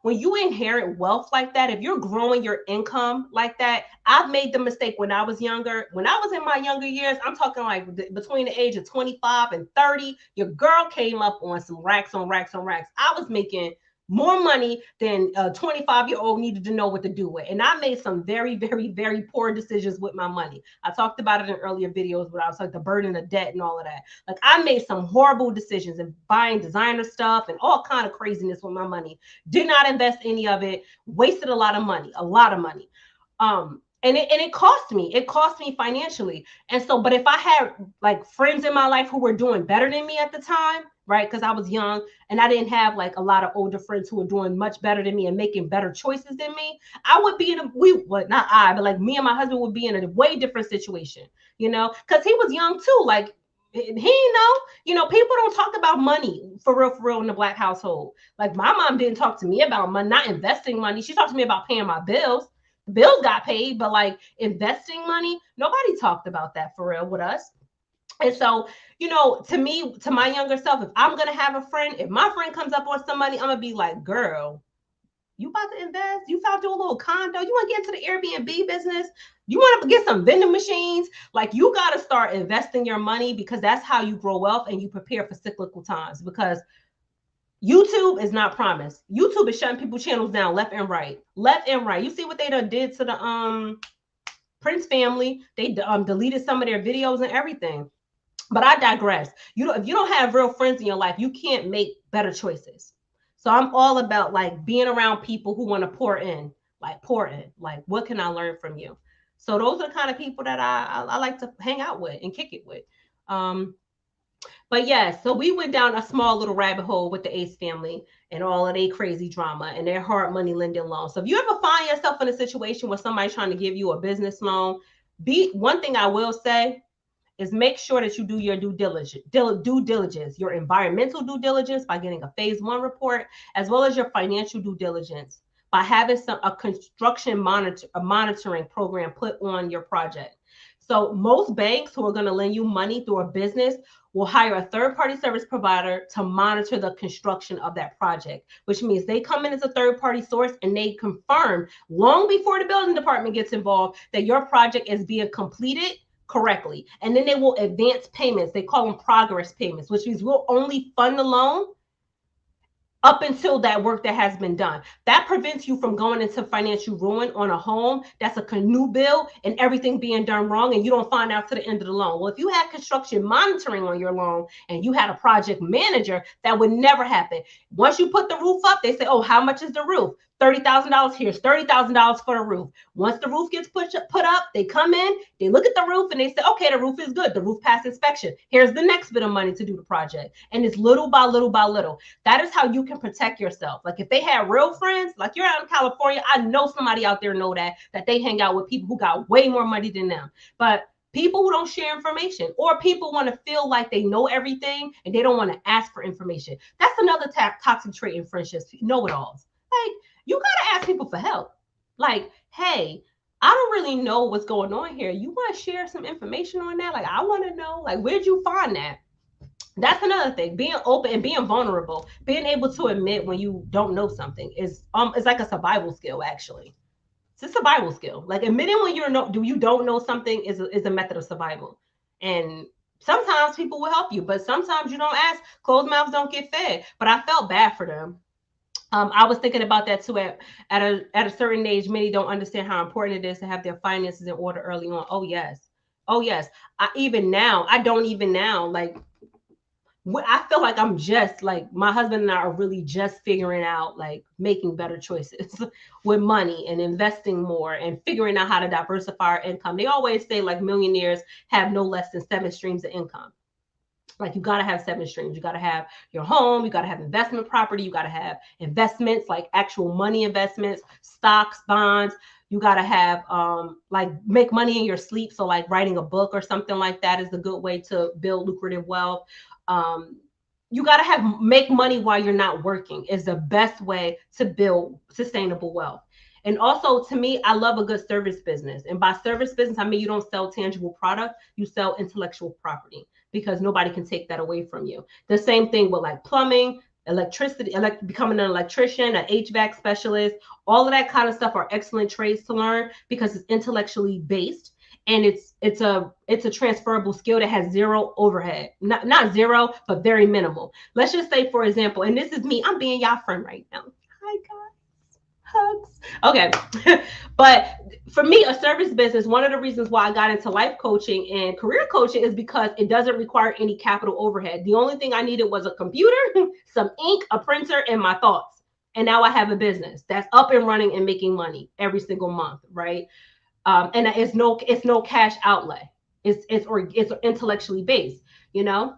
When you inherit wealth like that, if you're growing your income like that, I've made the mistake when I was younger. When I was in my younger years, I'm talking like between the age of 25 and 30, your girl came up on some racks on racks on racks. I was making more money than a 25-year-old needed to know what to do with. And I made some very, very, very poor decisions with my money. I talked about it in earlier videos, but I was like the burden of debt and all of that. Like I made some horrible decisions in buying designer stuff and all kind of craziness with my money. Did not invest any of it, wasted a lot of money. And it cost me. It cost me financially. And so, but if I had like friends in my life who were doing better than me at the time, right? Because I was young and I didn't have like a lot of older friends who were doing much better than me and making better choices than me, I would be but like me and my husband would be in a way different situation, because he was young too. Like he people don't talk about money for real in the Black household. Like my mom didn't talk to me about money, not investing money. She talked to me about paying my bills. The bills got paid, but like investing money, nobody talked about that for real with us. And so, to me, to my younger self, if I'm going to have a friend, if my friend comes up on some money, I'm going to be like, girl, you about to invest? You found your little condo? You want to get into the Airbnb business? You want to get some vending machines? Like you got to start investing your money because that's how you grow wealth and you prepare for cyclical times, because YouTube is not promised. YouTube is shutting people's channels down left and right. You see what they done did to the Prince family? They deleted some of their videos and everything. But I digress. If you don't have real friends in your life, you can't make better choices. So I'm all about like being around people who want to pour in. Like what can I learn from you? So those are the kind of people that I like to hang out with and kick it with. But yeah, so we went down a small little rabbit hole with the Ace family and all of their crazy drama and their hard money lending loans. So if you ever find yourself in a situation where somebody's trying to give you a business loan, one thing I will say is make sure that you do your due diligence, your environmental due diligence by getting a phase 1 report, as well as your financial due diligence by having a construction monitoring program put on your project. So most banks who are going to lend you money through a business will hire a third-party service provider to monitor the construction of that project, which means they come in as a third-party source and they confirm long before the building department gets involved that your project is being completed correctly. And then they will advance payments. They call them progress payments, which means we'll only fund the loan up until that work that has been done. That prevents you from going into financial ruin on a home that's a new build and everything being done wrong, and you don't find out to the end of the loan. Well, if you had construction monitoring on your loan and you had a project manager, that would never happen. Once you put the roof up, they say, oh, how much is the roof? $30,000. Here's $30,000 for the roof. Once the roof gets put up, they come in, they look at the roof, and they say, okay, the roof is good. The roof passed inspection. Here's the next bit of money to do the project. And it's little by little by little. That is how you can protect yourself. Like if they had real friends, like you're out in California, I know somebody out there know that they hang out with people who got way more money than them. But people who don't share information, or people want to feel like they know everything and they don't want to ask for information. That's another toxic trait in friendships. Know-it-alls. Like, you got to ask people for help. Like, hey, I don't really know what's going on here. You want to share some information on that? Like, I want to know, like, where'd you find that? That's another thing. Being open and being vulnerable, being able to admit when you don't know something is it's like a survival skill, actually. It's a survival skill. Like admitting when you don't know something is a method of survival. And sometimes people will help you, but sometimes you don't ask. Closed mouths don't get fed. But I felt bad for them. I was thinking about that too. At a certain age, many don't understand how important it is to have their finances in order early on. Oh yes. I don't even now. Like I feel like I'm just like my husband and I are really just figuring out like making better choices with money and investing more and figuring out how to diversify our income. They always say like millionaires have no less than 7 streams of income. Like you got to have 7 streams. You got to have your home. You got to have investment property. You got to have investments, like actual money investments, stocks, bonds. You got to have like make money in your sleep. So like writing a book or something like that is a good way to build lucrative wealth. You got to make money while you're not working is the best way to build sustainable wealth. And also, to me, I love a good service business. And by service business, I mean you don't sell tangible product, you sell intellectual property, because nobody can take that away from you. The same thing with like plumbing, electricity, becoming an electrician, an HVAC specialist, all of that kind of stuff are excellent trades to learn because it's intellectually based. And it's a transferable skill that has zero overhead, not zero, but very minimal. Let's just say, for example, and this is me, I'm being y'all friend right now. Hi guys, hugs. Okay, but for me, a service business, one of the reasons why I got into life coaching and career coaching is because it doesn't require any capital overhead. The only thing I needed was a computer, some ink, a printer, and my thoughts. And now I have a business that's up and running and making money every single month, right? And it's no cash outlay. It's intellectually based, you know.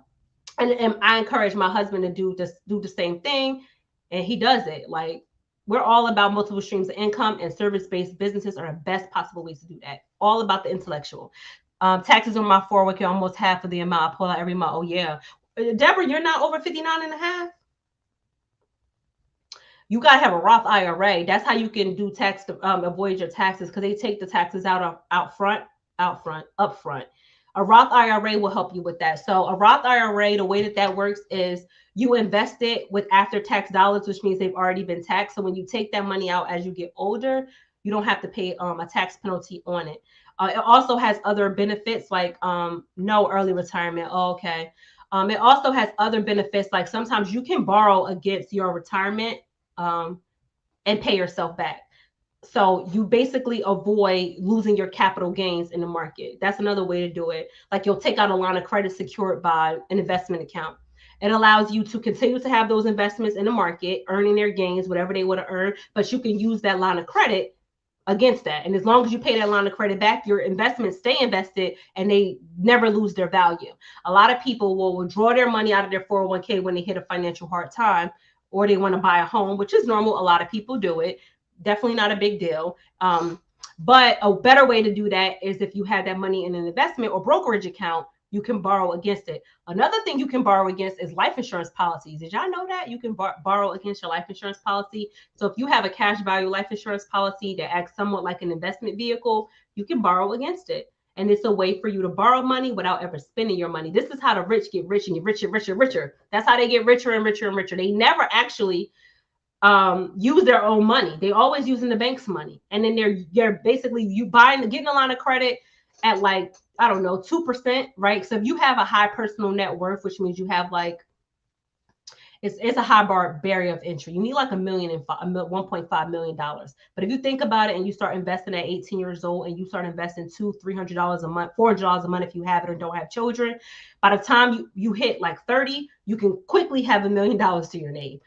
And I encourage my husband to do the same thing, and he does it. Like we're all about multiple streams of income, and service-based businesses are the best possible ways to do that. All about the intellectual. Taxes on my 401k almost half of the amount I pull out every month. Oh yeah, Deborah, you're not over 59 and a half. You got to have a Roth IRA. That's how you can do tax to avoid your taxes, because they take the taxes out upfront. A Roth IRA will help you with that. So a Roth IRA, the way that works is you invest it with after-tax dollars, which means they've already been taxed. So when you take that money out as you get older, you don't have to pay a tax penalty on it. It also has other benefits like no early retirement. Oh, okay. It also has other benefits like sometimes you can borrow against your retirement and pay yourself back. So you basically avoid losing your capital gains in the market. That's another way to do it. Like you'll take out a line of credit secured by an investment account. It allows you to continue to have those investments in the market, earning their gains, whatever they want to earn, but you can use that line of credit against that. And as long as you pay that line of credit back, your investments stay invested and they never lose their value. A lot of people will withdraw their money out of their 401k when they hit a financial hard time, or they want to buy a home, which is normal. A lot of people do it. Definitely not a big deal. But a better way to do that is if you have that money in an investment or brokerage account, you can borrow against it. Another thing you can borrow against is life insurance policies. Did y'all know that? You can borrow against your life insurance policy. So if you have a cash value life insurance policy that acts somewhat like an investment vehicle, you can borrow against it. And it's a way for you to borrow money without ever spending your money. This is how the rich get rich and get richer, richer, richer. That's how they get richer and richer and richer. They never actually use their own money. They always using the bank's money. And then they're basically getting a line of credit at like, I don't know, 2%, right? So if you have a high personal net worth, which means you have like, It's a high barrier of entry. You need like $1.5 million. But if you think about it and you start investing at 18 years old and you start investing $200-$300 a month, $400 a month if you have it or don't have children, by the time you hit like 30, you can quickly have $1 million to your name.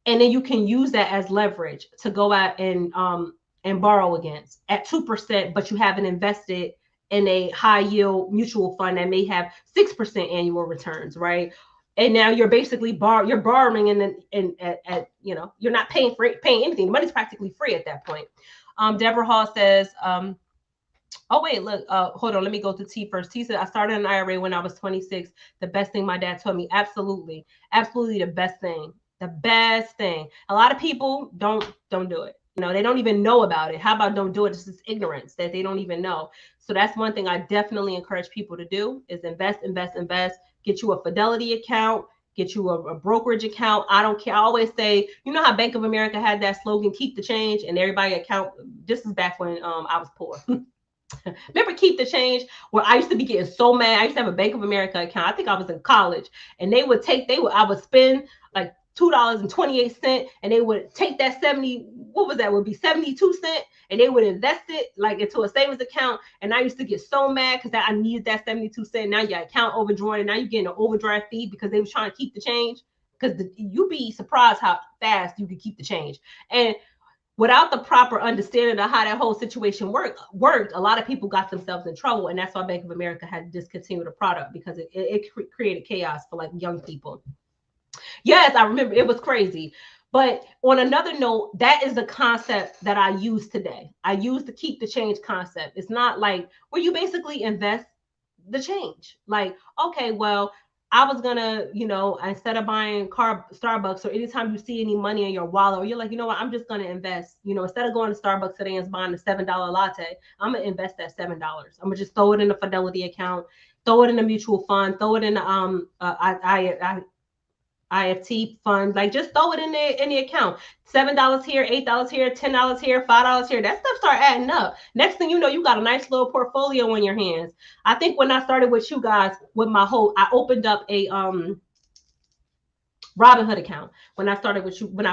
And then you can use that as leverage to go out and borrow against at 2%, but you haven't invested in a high yield mutual fund that may have 6% annual returns, right? And now you're basically you're borrowing you're not paying anything. The money's practically free at that point. Deborah Hall says, oh wait, look, hold on, let me go to T first. T said, I started an IRA when I was 26. The best thing my dad told me. Absolutely the best thing. The best thing. A lot of people don't do it. They don't even know about it. How about don't do it? It's just ignorance that they don't even know. So that's one thing I definitely encourage people to do is invest. Get you a Fidelity account, get you a brokerage account. I don't care. I always say, you know how Bank of America had that slogan, keep the change, and everybody account. This is back when I was poor. Remember keep the change? Where I used to be getting so mad. I used to have a Bank of America account. I think I was in college, and I would spend like $2.28, and they would take that 70, what was that? Would be 72 cents, and they would invest it like into a savings account. And I used to get so mad because I needed that 72 cents. Now your account overdrawn, and now you're getting an overdraft fee because they was trying to keep the change. Because you'd be surprised how fast you could keep the change. And without the proper understanding of how that whole situation worked, a lot of people got themselves in trouble. And that's why Bank of America had to discontinue the product, because it created chaos for like young people. Yes, I remember it was crazy. But on another note, that is the concept that I use today. I use the keep the change concept. It's not like where you basically invest the change. Like, okay, well, I was gonna, instead of buying Starbucks, or anytime you see any money in your wallet, or you're like, you know what, I'm just gonna invest. Instead of going to Starbucks today and buying a $7 latte, I'm gonna invest that $7. I'm gonna just throw it in a Fidelity account, throw it in a mutual fund, throw it in IFT fund, like just throw it in the account. $7 here, $8 here, $10 here, $5 here. That stuff start adding up. Next thing you know, you got a nice little portfolio in your hands. I think when I started with you guys, I opened up a Robinhood account. When I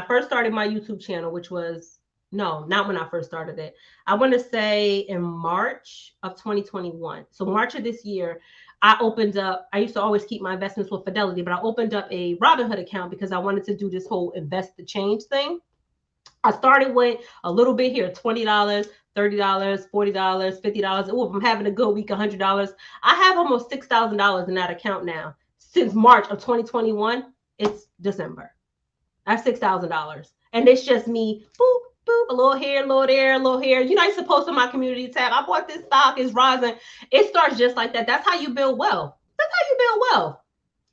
first started my YouTube channel, which was not when I first started it. I want to say in March of 2021. So March of this year, I used to always keep my investments with Fidelity, but I opened up a Robinhood account because I wanted to do this whole invest the change thing. I started with a little bit here, $20, $30, $40, $50. Oh, if I'm having a good week, $100. I have almost $6,000 in that account now. Since March of 2021, it's December. I have $6,000. And it's just me, boop, boop, a little here, a little there, a little here. I used to post on my community tab, I bought this stock, it's rising. It starts just like that. That's how you build wealth.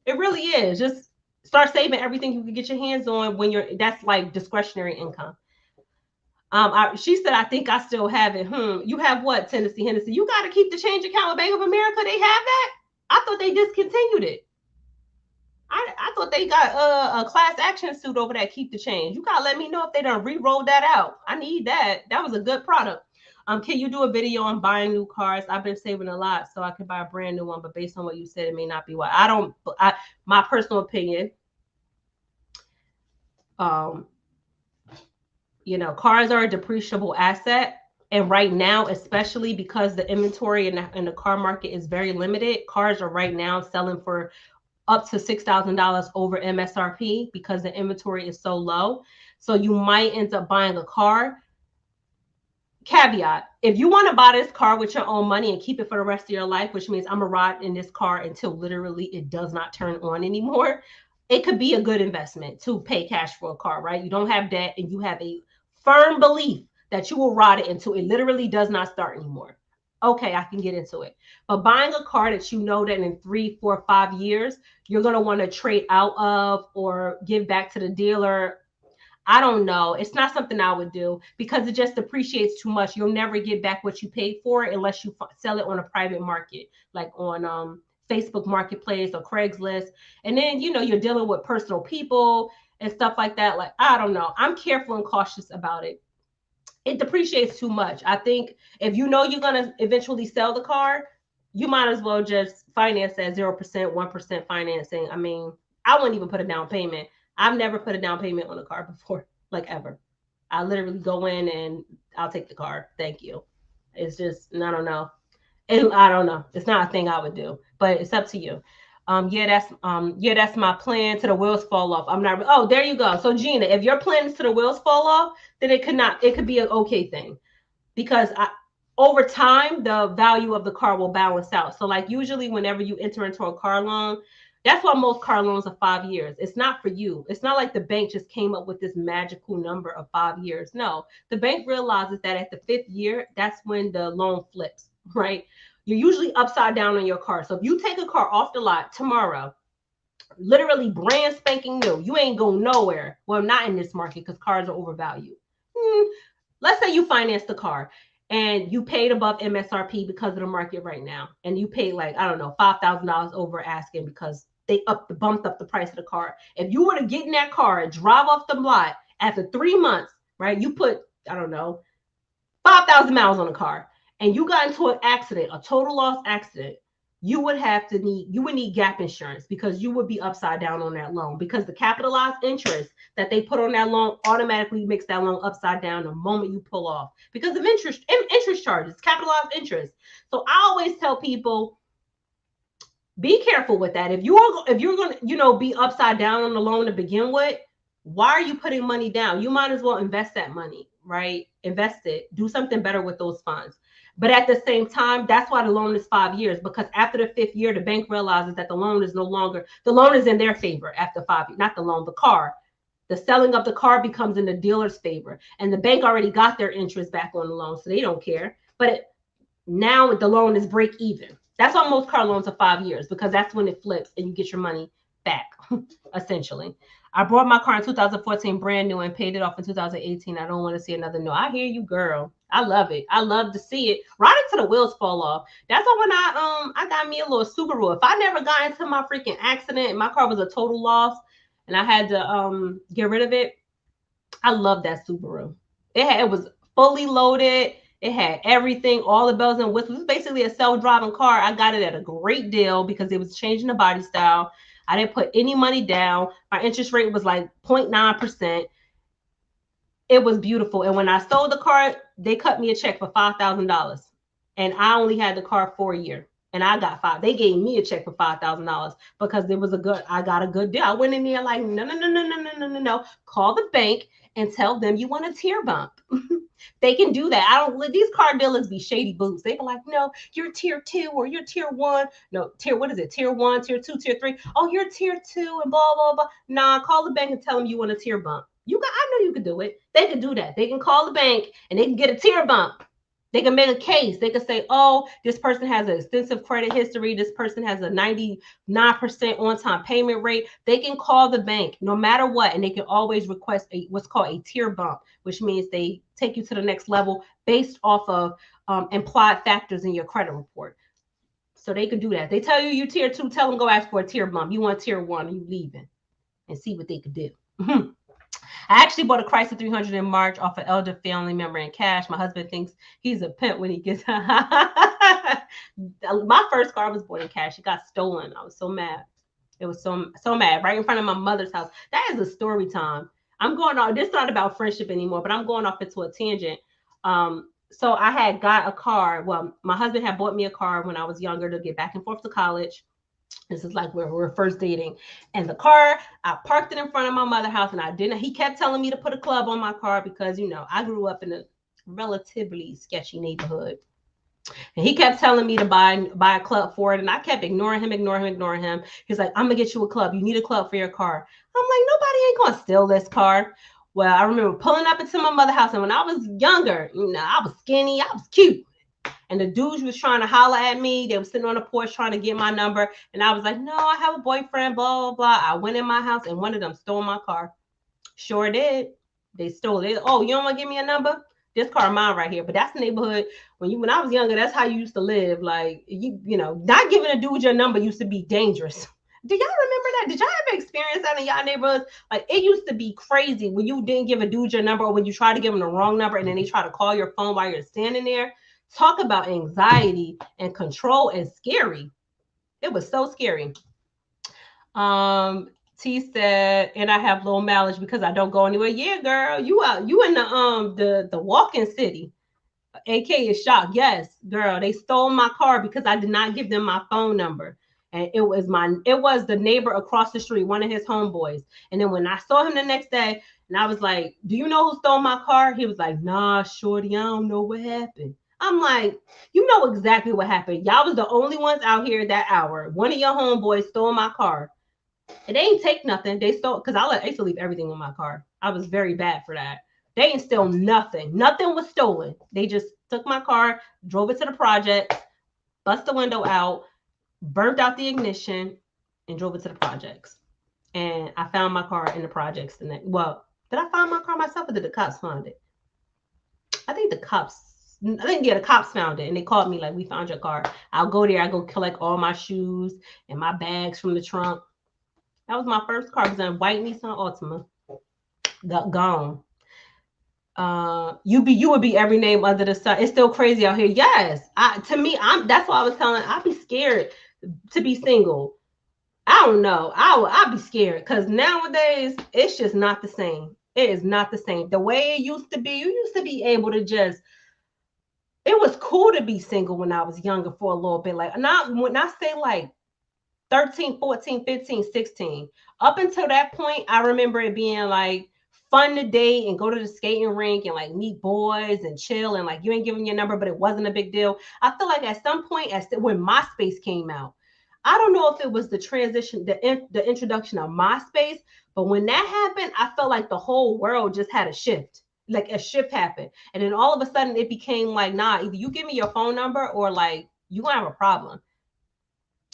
It really is. Just start saving everything you can get your hands on that's like discretionary income. She said, I think I still have it. You have what, Tennessee Hennessy? You got to keep the change account with Bank of America. They have that? I thought they discontinued it. I thought they got a class action suit over that keep the change. You got to let me know if they done re-rolled that out. I need that. That was a good product. Can you do a video on buying new cars? I've been saving a lot so I can buy a brand new one, but based on what you said, it may not be what my personal opinion, cars are a depreciable asset. And right now, especially because the inventory in the car market is very limited, cars are right now selling for up to $6,000 over MSRP because the inventory is so low. So you might end up buying a car. Caveat, if you want to buy this car with your own money and keep it for the rest of your life, which means I'm going to ride in this car until literally it does not turn on anymore, it could be a good investment to pay cash for a car, right? You don't have debt and you have a firm belief that you will ride it until it literally does not start anymore. Okay, I can get into it. But buying a car that you know that in 3, 4, 5 years, you're going to want to trade out of or give back to the dealer, I don't know. It's not something I would do because it just depreciates too much. You'll never get back what you paid for it unless you sell it on a private market, like on Facebook Marketplace or Craigslist. And then, you're dealing with personal people and stuff like that. Like, I don't know. I'm careful and cautious about it. It depreciates too much. I think if you're going to eventually sell the car, you might as well just finance at 0%, 1% financing. I mean, I wouldn't even put a down payment. I've never put a down payment on a car before, like ever. I literally go in and I'll take the car. Thank you. It's just, I don't know. I don't know. It's not a thing I would do, but it's up to you. Yeah, that's my plan to the wheels fall off. I'm not. Oh, there you go. So Gina, if your plan is to the wheels fall off, then it could not. It could be an okay thing because over time the value of the car will balance out. So like usually whenever you enter into a car loan, that's why most car loans are 5 years. It's not for you. It's not like the bank just came up with this magical number of 5 years. No, the bank realizes that at the fifth year, that's when the loan flips, right? You're usually upside down on your car. So if you take a car off the lot tomorrow, literally brand spanking new, you ain't going nowhere. Well, not in this market because cars are overvalued. Let's say you financed the car and you paid above MSRP because of the market right now, and you paid like, I don't know, $5,000 over asking because they bumped up the price of the car. If you were to get in that car and drive off the lot after 3 months, right? You put, I don't know, 5,000 miles on the car, and you got into an accident, a total loss accident, you would need gap insurance because you would be upside down on that loan because the capitalized interest that they put on that loan automatically makes that loan upside down the moment you pull off because of interest charges, capitalized interest. So I always tell people, be careful with that. If you're going to, be upside down on the loan to begin with, why are you putting money down? You might as well invest that money, right? Invest it. Do something better with those funds. But at the same time, that's why the loan is 5 years, because after the fifth year, the bank realizes that the loan is in their favor after 5 years, not the loan, the car. The selling of the car becomes in the dealer's favor, and the bank already got their interest back on the loan, so they don't care. But now the loan is break even. That's why most car loans are 5 years, because that's when it flips and you get your money back, essentially. I bought my car in 2014 brand new and paid it off in 2018. I don't want to see another no. I hear you, girl. I love it. I love to see it. Right into the wheels fall off. That's why when I got me a little Subaru. If I never got into my freaking accident and my car was a total loss and I had to get rid of it, I love that Subaru. It was fully loaded. It had everything, all the bells and whistles. It was basically a self-driving car. I got it at a great deal because it was changing the body style. I didn't put any money down. My interest rate was like 0.9%. It was beautiful. And when I sold the car, they cut me a check for $5,000. And I only had the car for a year. And I got five. They gave me a check for $5,000 because I got a good deal. I went in there like, no. Call the bank and tell them you want a tier bump. They can do that. I don't let these car dealers be shady boots. They be like, no, you're tier 2 or you're tier 1. No, what is it? Tier 1, tier 2, tier 3. Oh, you're tier 2 and blah, blah, blah. Nah, call the bank and tell them you want a tier bump. I know you could do it. They can do that. They can call the bank and they can get a tier bump. They can make a case. They can say, oh, this person has an extensive credit history. This person has a 99% on-time payment rate. They can call the bank no matter what, and they can always request what's called a tier bump, which means they take you to the next level based off of implied factors in your credit report. So they can do that. They tell you tier 2, tell them go ask for a tier bump. You want tier 1, and you leaving, and see what they could do. I actually bought a Chrysler 300 in March off an elder family member in cash. My husband thinks he's a pimp when he gets. My first car was bought in cash. It got stolen. I was so mad. It was so mad right in front of my mother's house. That is a story time. I'm going off. This is not about friendship anymore, but I'm going off into a tangent. So I had got a car. Well, my husband had bought me a car when I was younger to get back and forth to college. This is like where we're first dating. And the car, I parked it in front of my mother's house, and I didn't. He kept telling me to put a club on my car because, I grew up in a relatively sketchy neighborhood. And he kept telling me to buy a club for it. And I kept ignoring him. He's like, I'm going to get you a club. You need a club for your car. I'm like, nobody ain't going to steal this car. Well, I remember pulling up into my mother's house. And when I was younger, I was skinny. I was cute. And the dudes was trying to holler at me. They were sitting on the porch trying to get my number. And I was like, no, I have a boyfriend, blah, blah, blah. I went in my house and one of them stole my car. Sure did. They stole it. Oh, you don't want to give me a number? This car mine right here. But that's the neighborhood. When I was younger, that's how you used to live. Like, not giving a dude your number used to be dangerous. Do y'all remember that? Did y'all ever experience that in y'all neighborhoods? Like, it used to be crazy when you didn't give a dude your number, or when you try to give him the wrong number and then they try to call your phone while you're standing there. Talk about anxiety and control and scary. It was so scary. T said, and I have low mileage because I don't go anywhere. Yeah, girl, you out, you in the walking city. AK is shocked. Yes, girl, they stole my car because I did not give them my phone number. And it was the neighbor across the street, one of his homeboys. And then when I saw him the next day, and I was like, "Do you know who stole my car?" He was like, "Nah, shorty, I don't know what happened." I'm like, "You know exactly what happened. Y'all was the only ones out here that hour. One of your homeboys stole my car. And they ain't take nothing. They stole because I used to leave everything in my car. I was very bad for that. They ain't steal nothing. Nothing was stolen. They just took my car, drove it to the project, bust the window out, burnt out the ignition, and drove it to the projects. And I found my car in the projects. Well, did I find my car myself or did the cops find it? I think the cops. I think the cops found it and they called me like, "We found your car." I'll go there. I go collect all my shoes and my bags from the trunk. That was my first car. It was a white Nissan Altima. Got gone. You would be every name under the sun. It's still crazy out here. Yes. To me, that's why I was telling. I'd be scared to be single. I don't know. I'd be scared because nowadays it's just not the same. It is not the same. The way it used to be, you used to be able to just. It was cool to be single when I was younger for a little bit. Like not when I say like 13, 14, 15, 16. Up until that point, I remember it being like fun to date and go to the skating rink and like meet boys and chill and like you ain't giving your number, but it wasn't a big deal. I feel like at some point, when MySpace came out, I don't know if it was the transition, the introduction of MySpace, but when that happened, I felt like the whole world just had a shift. Like a shift happened. And then all of a sudden it became like, nah, either you give me your phone number or like you gonna have a problem.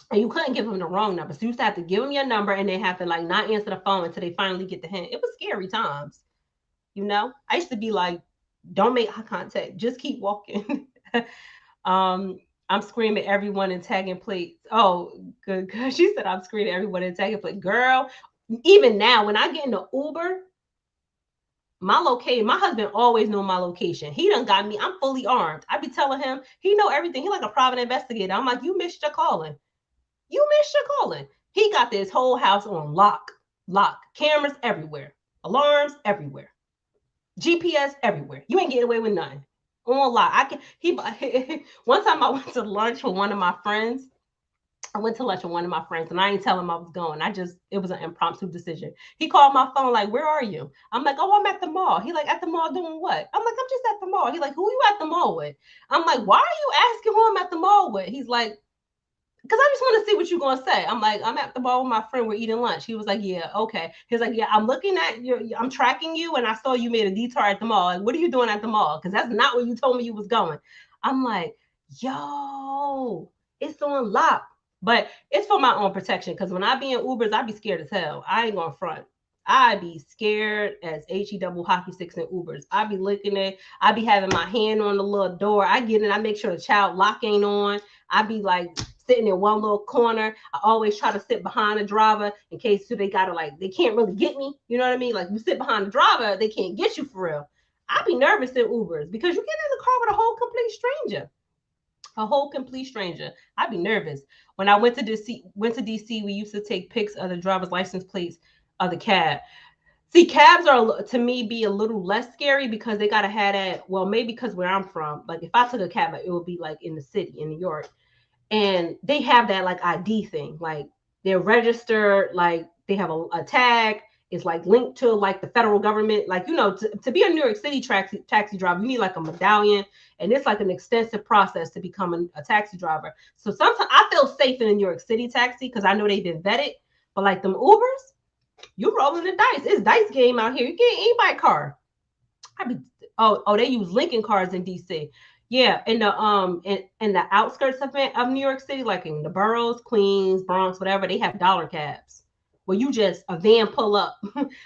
And you couldn't give them the wrong number. So you used to have to give them your number and they have to like not answer the phone until they finally get the hint. It was scary times, you know? I used to be like, don't make eye contact. Just keep walking. I'm screaming everyone and tagging plates. Oh, good. She said I'm screaming everyone and tagging plate. Girl, even now when I get in the Uber, my location, my husband always know my location. He done got me. I'm fully armed. I be telling him, he know everything. He like a private investigator. I'm like, you missed your calling. You missed your calling. He got this whole house on lock, cameras everywhere, alarms everywhere, GPS everywhere. You ain't getting away with nothing. On lock. I can. He. One time I went to lunch with one of my friends. I went to lunch with one of my friends, and I ain't tell him I was going. It was an impromptu decision. He called my phone like, "Where are you?" I'm like, "Oh, I'm at the mall." He like, "At the mall doing what?" I'm like, "I'm just at the mall." He like, "Who you at the mall with?" I'm like, "Why are you asking who I'm at the mall with?" He's like, because I just want to see what you're going to say. I'm like, "I'm at the bar with my friend. We're eating lunch." He was like, "Yeah, okay." He was like, "Yeah, I'm looking at I'm tracking you and I saw you made a detour at the mall. Like, what are you doing at the mall? Because that's not where you told me you was going." I'm like, "Yo, it's on lock." But it's for my own protection because when I be in Ubers, I be scared as hell. I ain't going to front. I be scared as HE double hockey sticks in Ubers. I be looking at, I be having my hand on the little door. I get in, I make sure the child lock ain't on. I be like sitting in one little corner. I always try to sit behind the driver in case they gotta like they can't really get me. You know what I mean? Like you sit behind the driver, they can't get you for real. I be nervous in Ubers because you get in the car with a whole complete stranger. A whole complete stranger. I'd be nervous. When I went to DC, we used to take pics of the driver's license plates of the cab. See, cabs are to me be a little less scary because they gotta have that. Well, maybe because where I'm from, like if I took a cab, it would be like in the city in New York and they have that like ID thing, like they're registered, like they have a tag. It's like linked to like the federal government. Like to be a New York City taxi driver, you need like a medallion, and it's like an extensive process to become a taxi driver. So sometimes I feel safe in a New York City taxi because I know they've been vetted. But like them Ubers, you rolling the dice. It's dice game out here. You get anybody car. I be they use Lincoln cars in DC. Yeah, in the outskirts of New York City, like in the boroughs, Queens, Bronx, whatever, they have dollar cabs where you just a van pull up,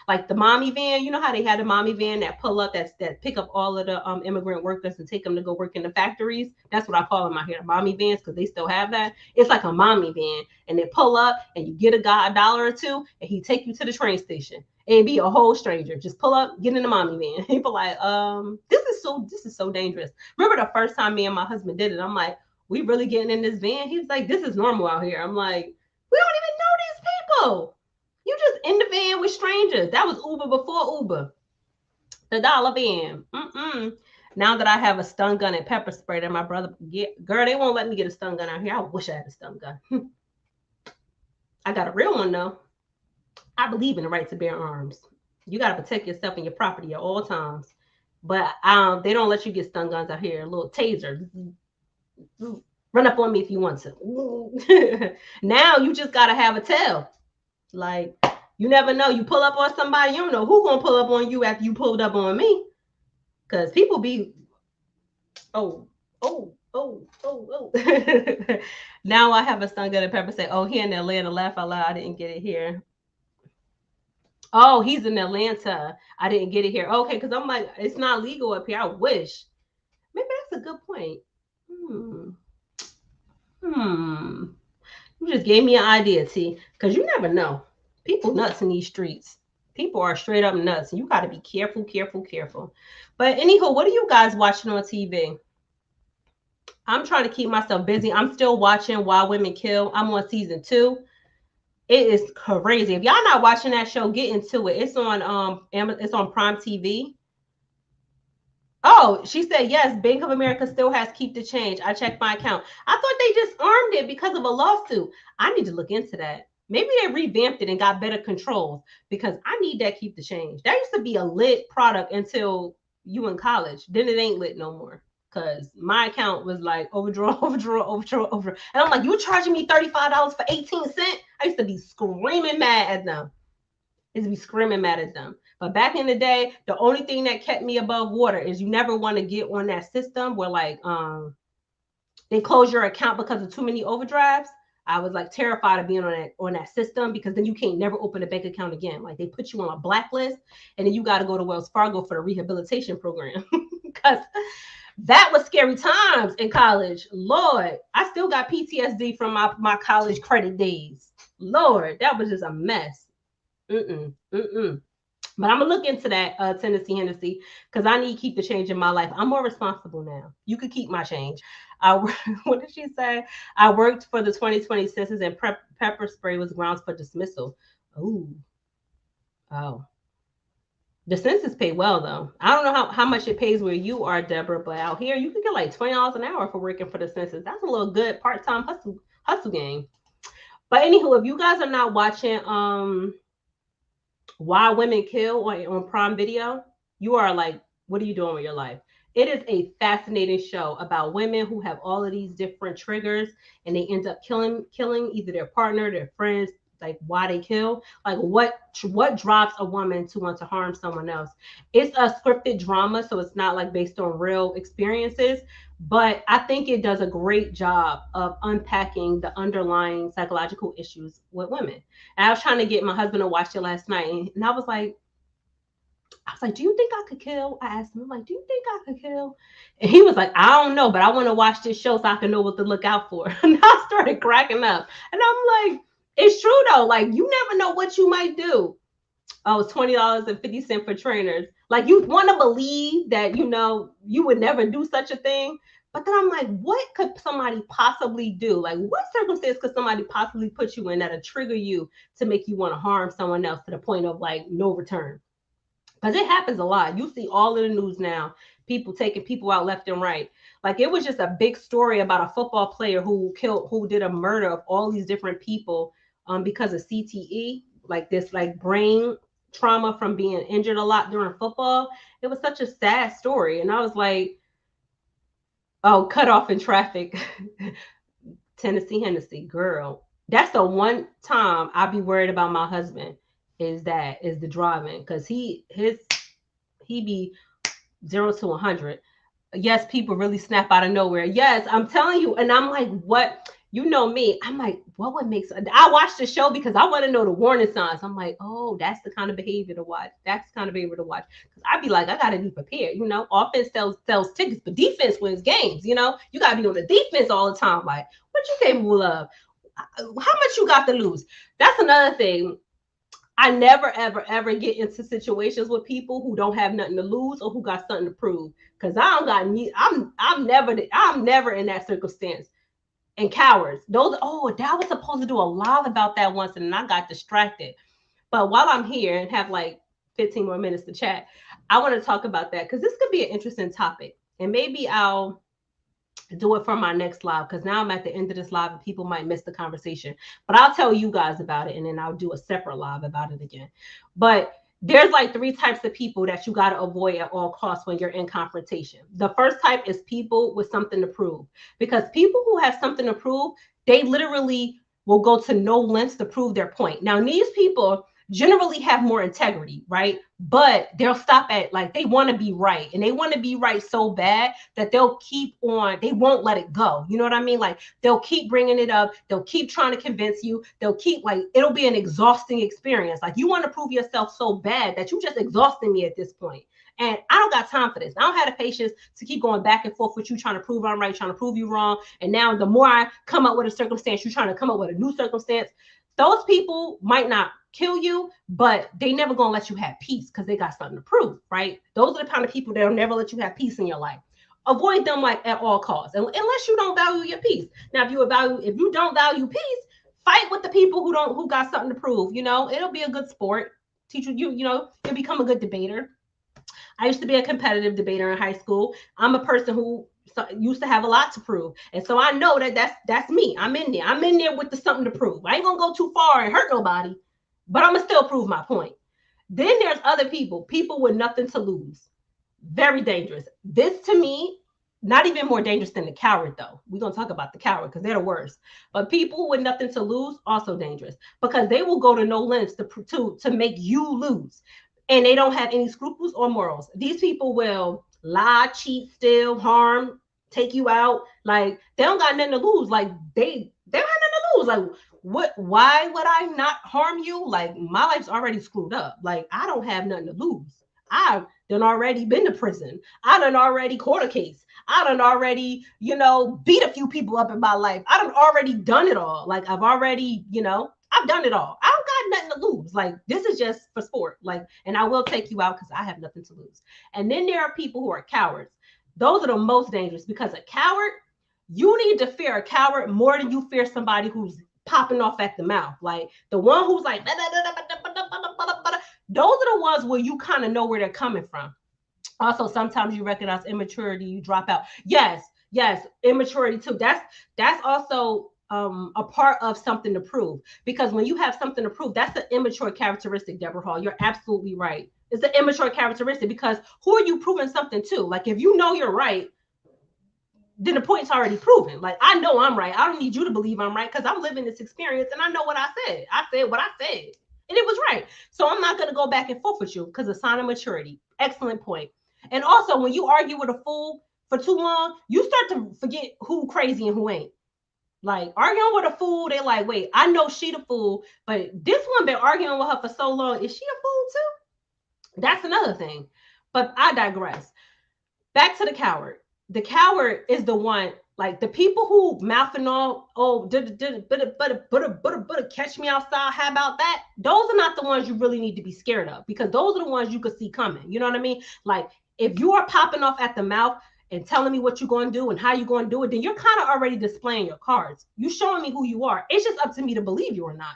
like the mommy van. You know how they had a mommy van that pull up that pick up all of the immigrant workers and take them to go work in the factories. That's what I call them out here, mommy vans, because they still have that. It's like a mommy van, and they pull up and you get a guy $1 or $2, and he take you to the train station and be a whole stranger. Just pull up, get in the mommy van. People like, this is so dangerous. Remember the first time me and my husband did it, I'm like, we really getting in this van? He's like, this is normal out here. I'm like, we don't even know these people. You just strangers. That was Uber before Uber. The dollar van. Now that I have a stun gun and pepper spray that my brother girl, they won't let me get a stun gun out here. I wish I had a stun gun. I got a real one though. I believe in the right to bear arms. You got to protect yourself and your property at all times. But they don't let you get stun guns out here. A little taser. Run up on me if you want to. Now you just got to have a tail. Like, you never know. You pull up on somebody, you don't know who's going to pull up on you after you pulled up on me. Because people be, oh. Now I have a stun gun and pepper say, oh, here in Atlanta, laugh out loud. I didn't get it here. Oh, he's in Atlanta. I didn't get it here. Okay, because I'm like, it's not legal up here. I wish. Maybe that's a good point. You just gave me an idea, T. Because you never know. People nuts in these streets. People are straight up nuts. And you got to be careful. But anywho, what are you guys watching on TV? I'm trying to keep myself busy. I'm still watching Why Women Kill. I'm on season 2. It is crazy. If y'all not watching that show, get into it. It's on it's on Prime TV. Oh, she said yes. Bank of America still has Keep the Change. I checked my account. I thought they just armed it because of a lawsuit. I need to look into that. Maybe they revamped it and got better controls because I need that Keep the Change. That used to be a lit product until you in college. Then it ain't lit no more. Because my account was like overdraw. And I'm like, you charging me $35 for 18 cents? I used to be screaming mad at them. But back in the day, the only thing that kept me above water is you never want to get on that system where like they close your account because of too many overdrafts. I was like terrified of being on that system because then you can't never open a bank account again. Like they put you on a blacklist and then you got to go to Wells Fargo for the rehabilitation program because that was scary times in college. Lord, I still got PTSD from my college credit days. Lord, that was just a mess. But I'm gonna look into that Tennessee Hennessy because I need to keep the change in my life. I'm more responsible now. You could keep my change. What did she say? I worked for the 2020 census and pepper spray was grounds for dismissal. Oh. The census pay well though. I don't know how much it pays where you are, Deborah, but out here you can get like $20 an hour for working for the census. That's a little good part-time hustle game. But anywho, if you guys are not watching Why Women Kill on Prime Video, you are like, what are you doing with your life? It is a fascinating show about women who have all of these different triggers and they end up killing either their partner, their friends, like why they kill, like what drives a woman to want to harm someone else. It's a scripted drama, so it's not like based on real experiences, but I think it does a great job of unpacking the underlying psychological issues with women. And I was trying to get my husband to watch it last night, and I was like, do you think I could kill? I asked him, I'm like, do you think I could kill? And he was like, I don't know, but I want to watch this show so I can know what to look out for. And I started cracking up. And I'm like, it's true though. Like you never know what you might do. Oh, it's $20.50 for trainers. Like you want to believe that, you know, you would never do such a thing. But then I'm like, what could somebody possibly do? Like what circumstance could somebody possibly put you in that'll trigger you to make you want to harm someone else to the point of like no return? Because it happens a lot. You see all in the news now, people taking people out left and right. Like it was just a big story about a football player who did a murder of all these different people because of CTE, like this like brain trauma from being injured a lot during football. It was such a sad story. And I was like, oh, cut off in traffic. Tennessee Hennessy, girl. That's the one time I be worried about my husband. Is the driving, because he be 0 to 100. Yes, people really snap out of nowhere. Yes, I'm telling you. And I'm like, what? You know me. I'm like, what would make sense? I watch the show because I want to know the warning signs. I'm like, oh, that's the kind of behavior to watch. That's the kind of behavior to watch. Because I'd be like, I gotta be prepared. You know, offense sells tickets, but defense wins games. You know, you gotta be on the defense all the time. Like, what you capable of? How much you got to lose? That's another thing. I never, ever get into situations with people who don't have nothing to lose or who got something to prove. Because I'm never in that circumstance. And cowards, that was supposed to do a lot about that once, and I got distracted. But while I'm here and have like 15 more minutes to chat, I want to talk about that because this could be an interesting topic. And maybe I'll do it for my next live because now I'm at the end of this live and people might miss the conversation. But I'll tell you guys about it and then I'll do a separate live about it again. But there's like 3 types of people that you got to avoid at all costs when you're in confrontation. The first type is people with something to prove, because people who have something to prove, they literally will go to no lengths to prove their point. Now, these people generally have more integrity, right? But they'll stop at like they want to be right, and they want to be right so bad that they'll keep on, they won't let it go. You know what I mean? Like they'll keep bringing it up, they'll keep trying to convince you, they'll keep like, it'll be an exhausting experience. Like you want to prove yourself so bad that you just exhausting me at this point. And I don't got time for this. I don't have the patience to keep going back and forth with you, trying to prove I'm right, trying to prove you wrong. And now the more I come up with a circumstance, you're trying to come up with a new circumstance. Those people might not kill you, but they never gonna let you have peace because they got something to prove, right? Those are the kind of people that'll never let you have peace in your life. Avoid them like at all costs, unless you don't value your peace. Now, if you don't value peace, fight with the people who got something to prove. You know, it'll be a good sport. Teach you know, you'll become a good debater. I used to be a competitive debater in high school. I'm a person who used to have a lot to prove. And so I know that's me. I'm in there. I'm in there with the something to prove. I ain't gonna go too far and hurt nobody, but I'm gonna still prove my point. Then there's other people with nothing to lose. Very dangerous. This to me, not even more dangerous than the coward, though. We're gonna talk about the coward because they're the worst. But people with nothing to lose, also dangerous because they will go to no lengths to make you lose. And they don't have any scruples or morals. These people will lie, cheat, steal, harm, take you out. Like they don't got nothing to lose. Like they don't have nothing to lose. Like why would I not harm you? Like my life's already screwed up. Like I don't have nothing to lose. I've done already been to prison. I done already caught a case. I done already, beat a few people up in my life. I done already done it all. Like I've already, I've done it all. I don't got nothing to lose. Like this is just for sport. Like, and I will take you out because I have nothing to lose. And then there are people who are cowards. Those are the most dangerous because a coward, you need to fear a coward more than you fear somebody who's popping off at the mouth. Like the one who's like, those are the ones where you kind of know where they're coming from. Also, sometimes you recognize immaturity, you drop out. Yes, immaturity too. That's also a part of something to prove, because when you have something to prove, that's an immature characteristic. Deborah Hall, you're absolutely right. It's an immature characteristic because who are you proving something to? Like if you know you're right, then the point's already proven. Like I know I'm right. I don't need you to believe I'm right because I'm living this experience and I know what I said. I said what I said and it was right. So I'm not going to go back and forth with you because it's a sign of maturity. Excellent point. And also, when you argue with a fool for too long, you start to forget who crazy and who ain't. Like arguing with a fool, they like, wait, I know she the fool, but this one been arguing with her for so long. Is she a fool too? That's another thing. But I digress. Back to the coward. The coward is the one, like the people who mouthing on, oh, catch me outside. How about that? Those are not the ones you really need to be scared of, because those are the ones you could see coming. You know what I mean? Like if you are popping off at the mouth and telling me what you're going to do and how you're going to do it, then you're kind of already displaying your cards. You showing me who you are. It's just up to me to believe you or not.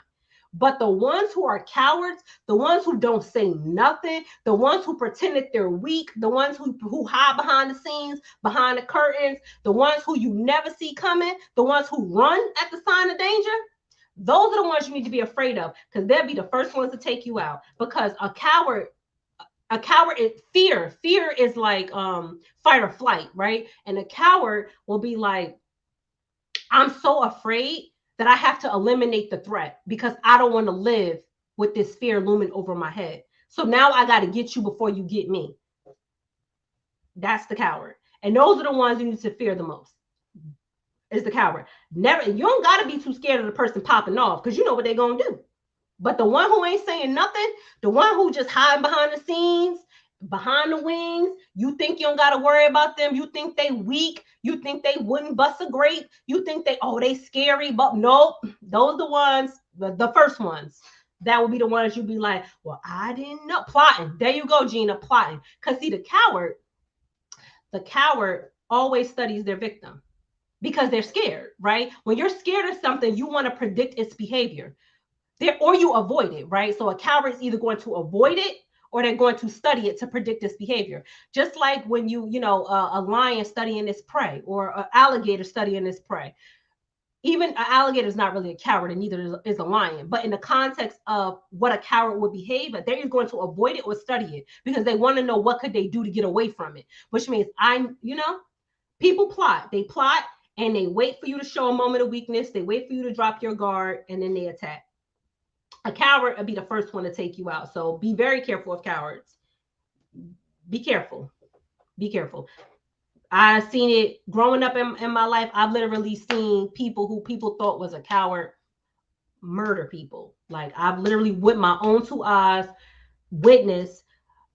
But the ones who are cowards, the ones who don't say nothing, the ones who pretend that they're weak, the ones who hide behind the scenes, behind the curtains, the ones who you never see coming, the ones who run at the sign of danger, those are the ones you need to be afraid of, because they'll be the first ones to take you out. Because a coward is fear. Fear is like fight or flight, right? And a coward will be like, I'm so afraid that I have to eliminate the threat because I don't want to live with this fear looming over my head. So now I got to get you before you get me. That's the coward. And those are the ones you need to fear the most. Is the coward. Never, you don't got to be too scared of the person popping off because you know what they're going to do. But the one who ain't saying nothing, the one who just hiding behind the scenes, behind the wings, you think you don't got to worry about them. You think they weak. You think they wouldn't bust a grape. You think they scary, but nope. Those are the ones, the first ones. That will be the ones you'll be like, well, I didn't know. Plotting. There you go, Gina, plotting. Because see, the coward always studies their victim because they're scared, right? When you're scared of something, you want to predict its behavior. or you avoid it, right? So a coward is either going to avoid it or they're going to study it to predict its behavior. Just like when a lion studying its prey or an alligator studying its prey. Even an alligator is not really a coward, and neither is a lion. But in the context of what a coward would behave, they're either going to avoid it or study it because they want to know what could they do to get away from it. Which means people plot. They plot and they wait for you to show a moment of weakness. They wait for you to drop your guard, and then they attack. A coward would be the first one to take you out. So be very careful of cowards. Be careful. Be careful. I've seen it growing up in my life. I've literally seen people who people thought was a coward murder people. Like I've literally with my own two eyes witnessed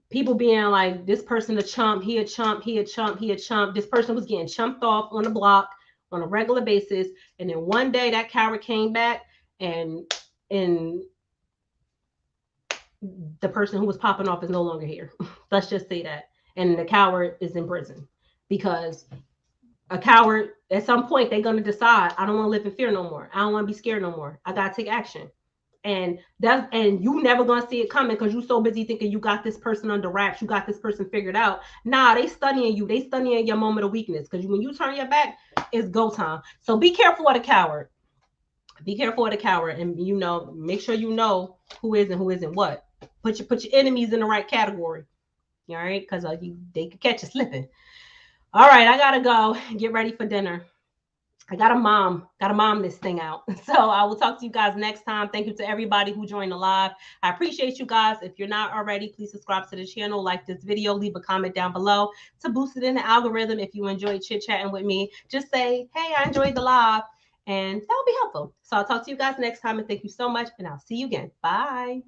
people being like, this person a chump, he a chump, he a chump, he a chump. This person was getting chumped off on the block on a regular basis. And then one day that coward came back and the person who was popping off is no longer here. Let's just say that. And the coward is in prison because a coward, at some point, they're going to decide, I don't want to live in fear no more. I don't want to be scared no more. I got to take action. And you never going to see it coming because you're so busy thinking you got this person under wraps. You got this person figured out. Nah, they studying you. They studying your moment of weakness because when you turn your back, it's go time. So be careful of the coward. Be careful of the coward and, make sure you know who is and who isn't what. Put your enemies in the right category. All right? Because they could catch you slipping. All right, I gotta go get ready for dinner. I gotta mom this thing out. So I will talk to you guys next time. Thank you to everybody who joined the live. I appreciate you guys. If you're not already, please subscribe to the channel, like this video, leave a comment down below to boost it in the algorithm. If you enjoyed chit-chatting with me, just say, hey, I enjoyed the live, and that will be helpful. So I'll talk to you guys next time, and thank you so much, and I'll see you again. Bye.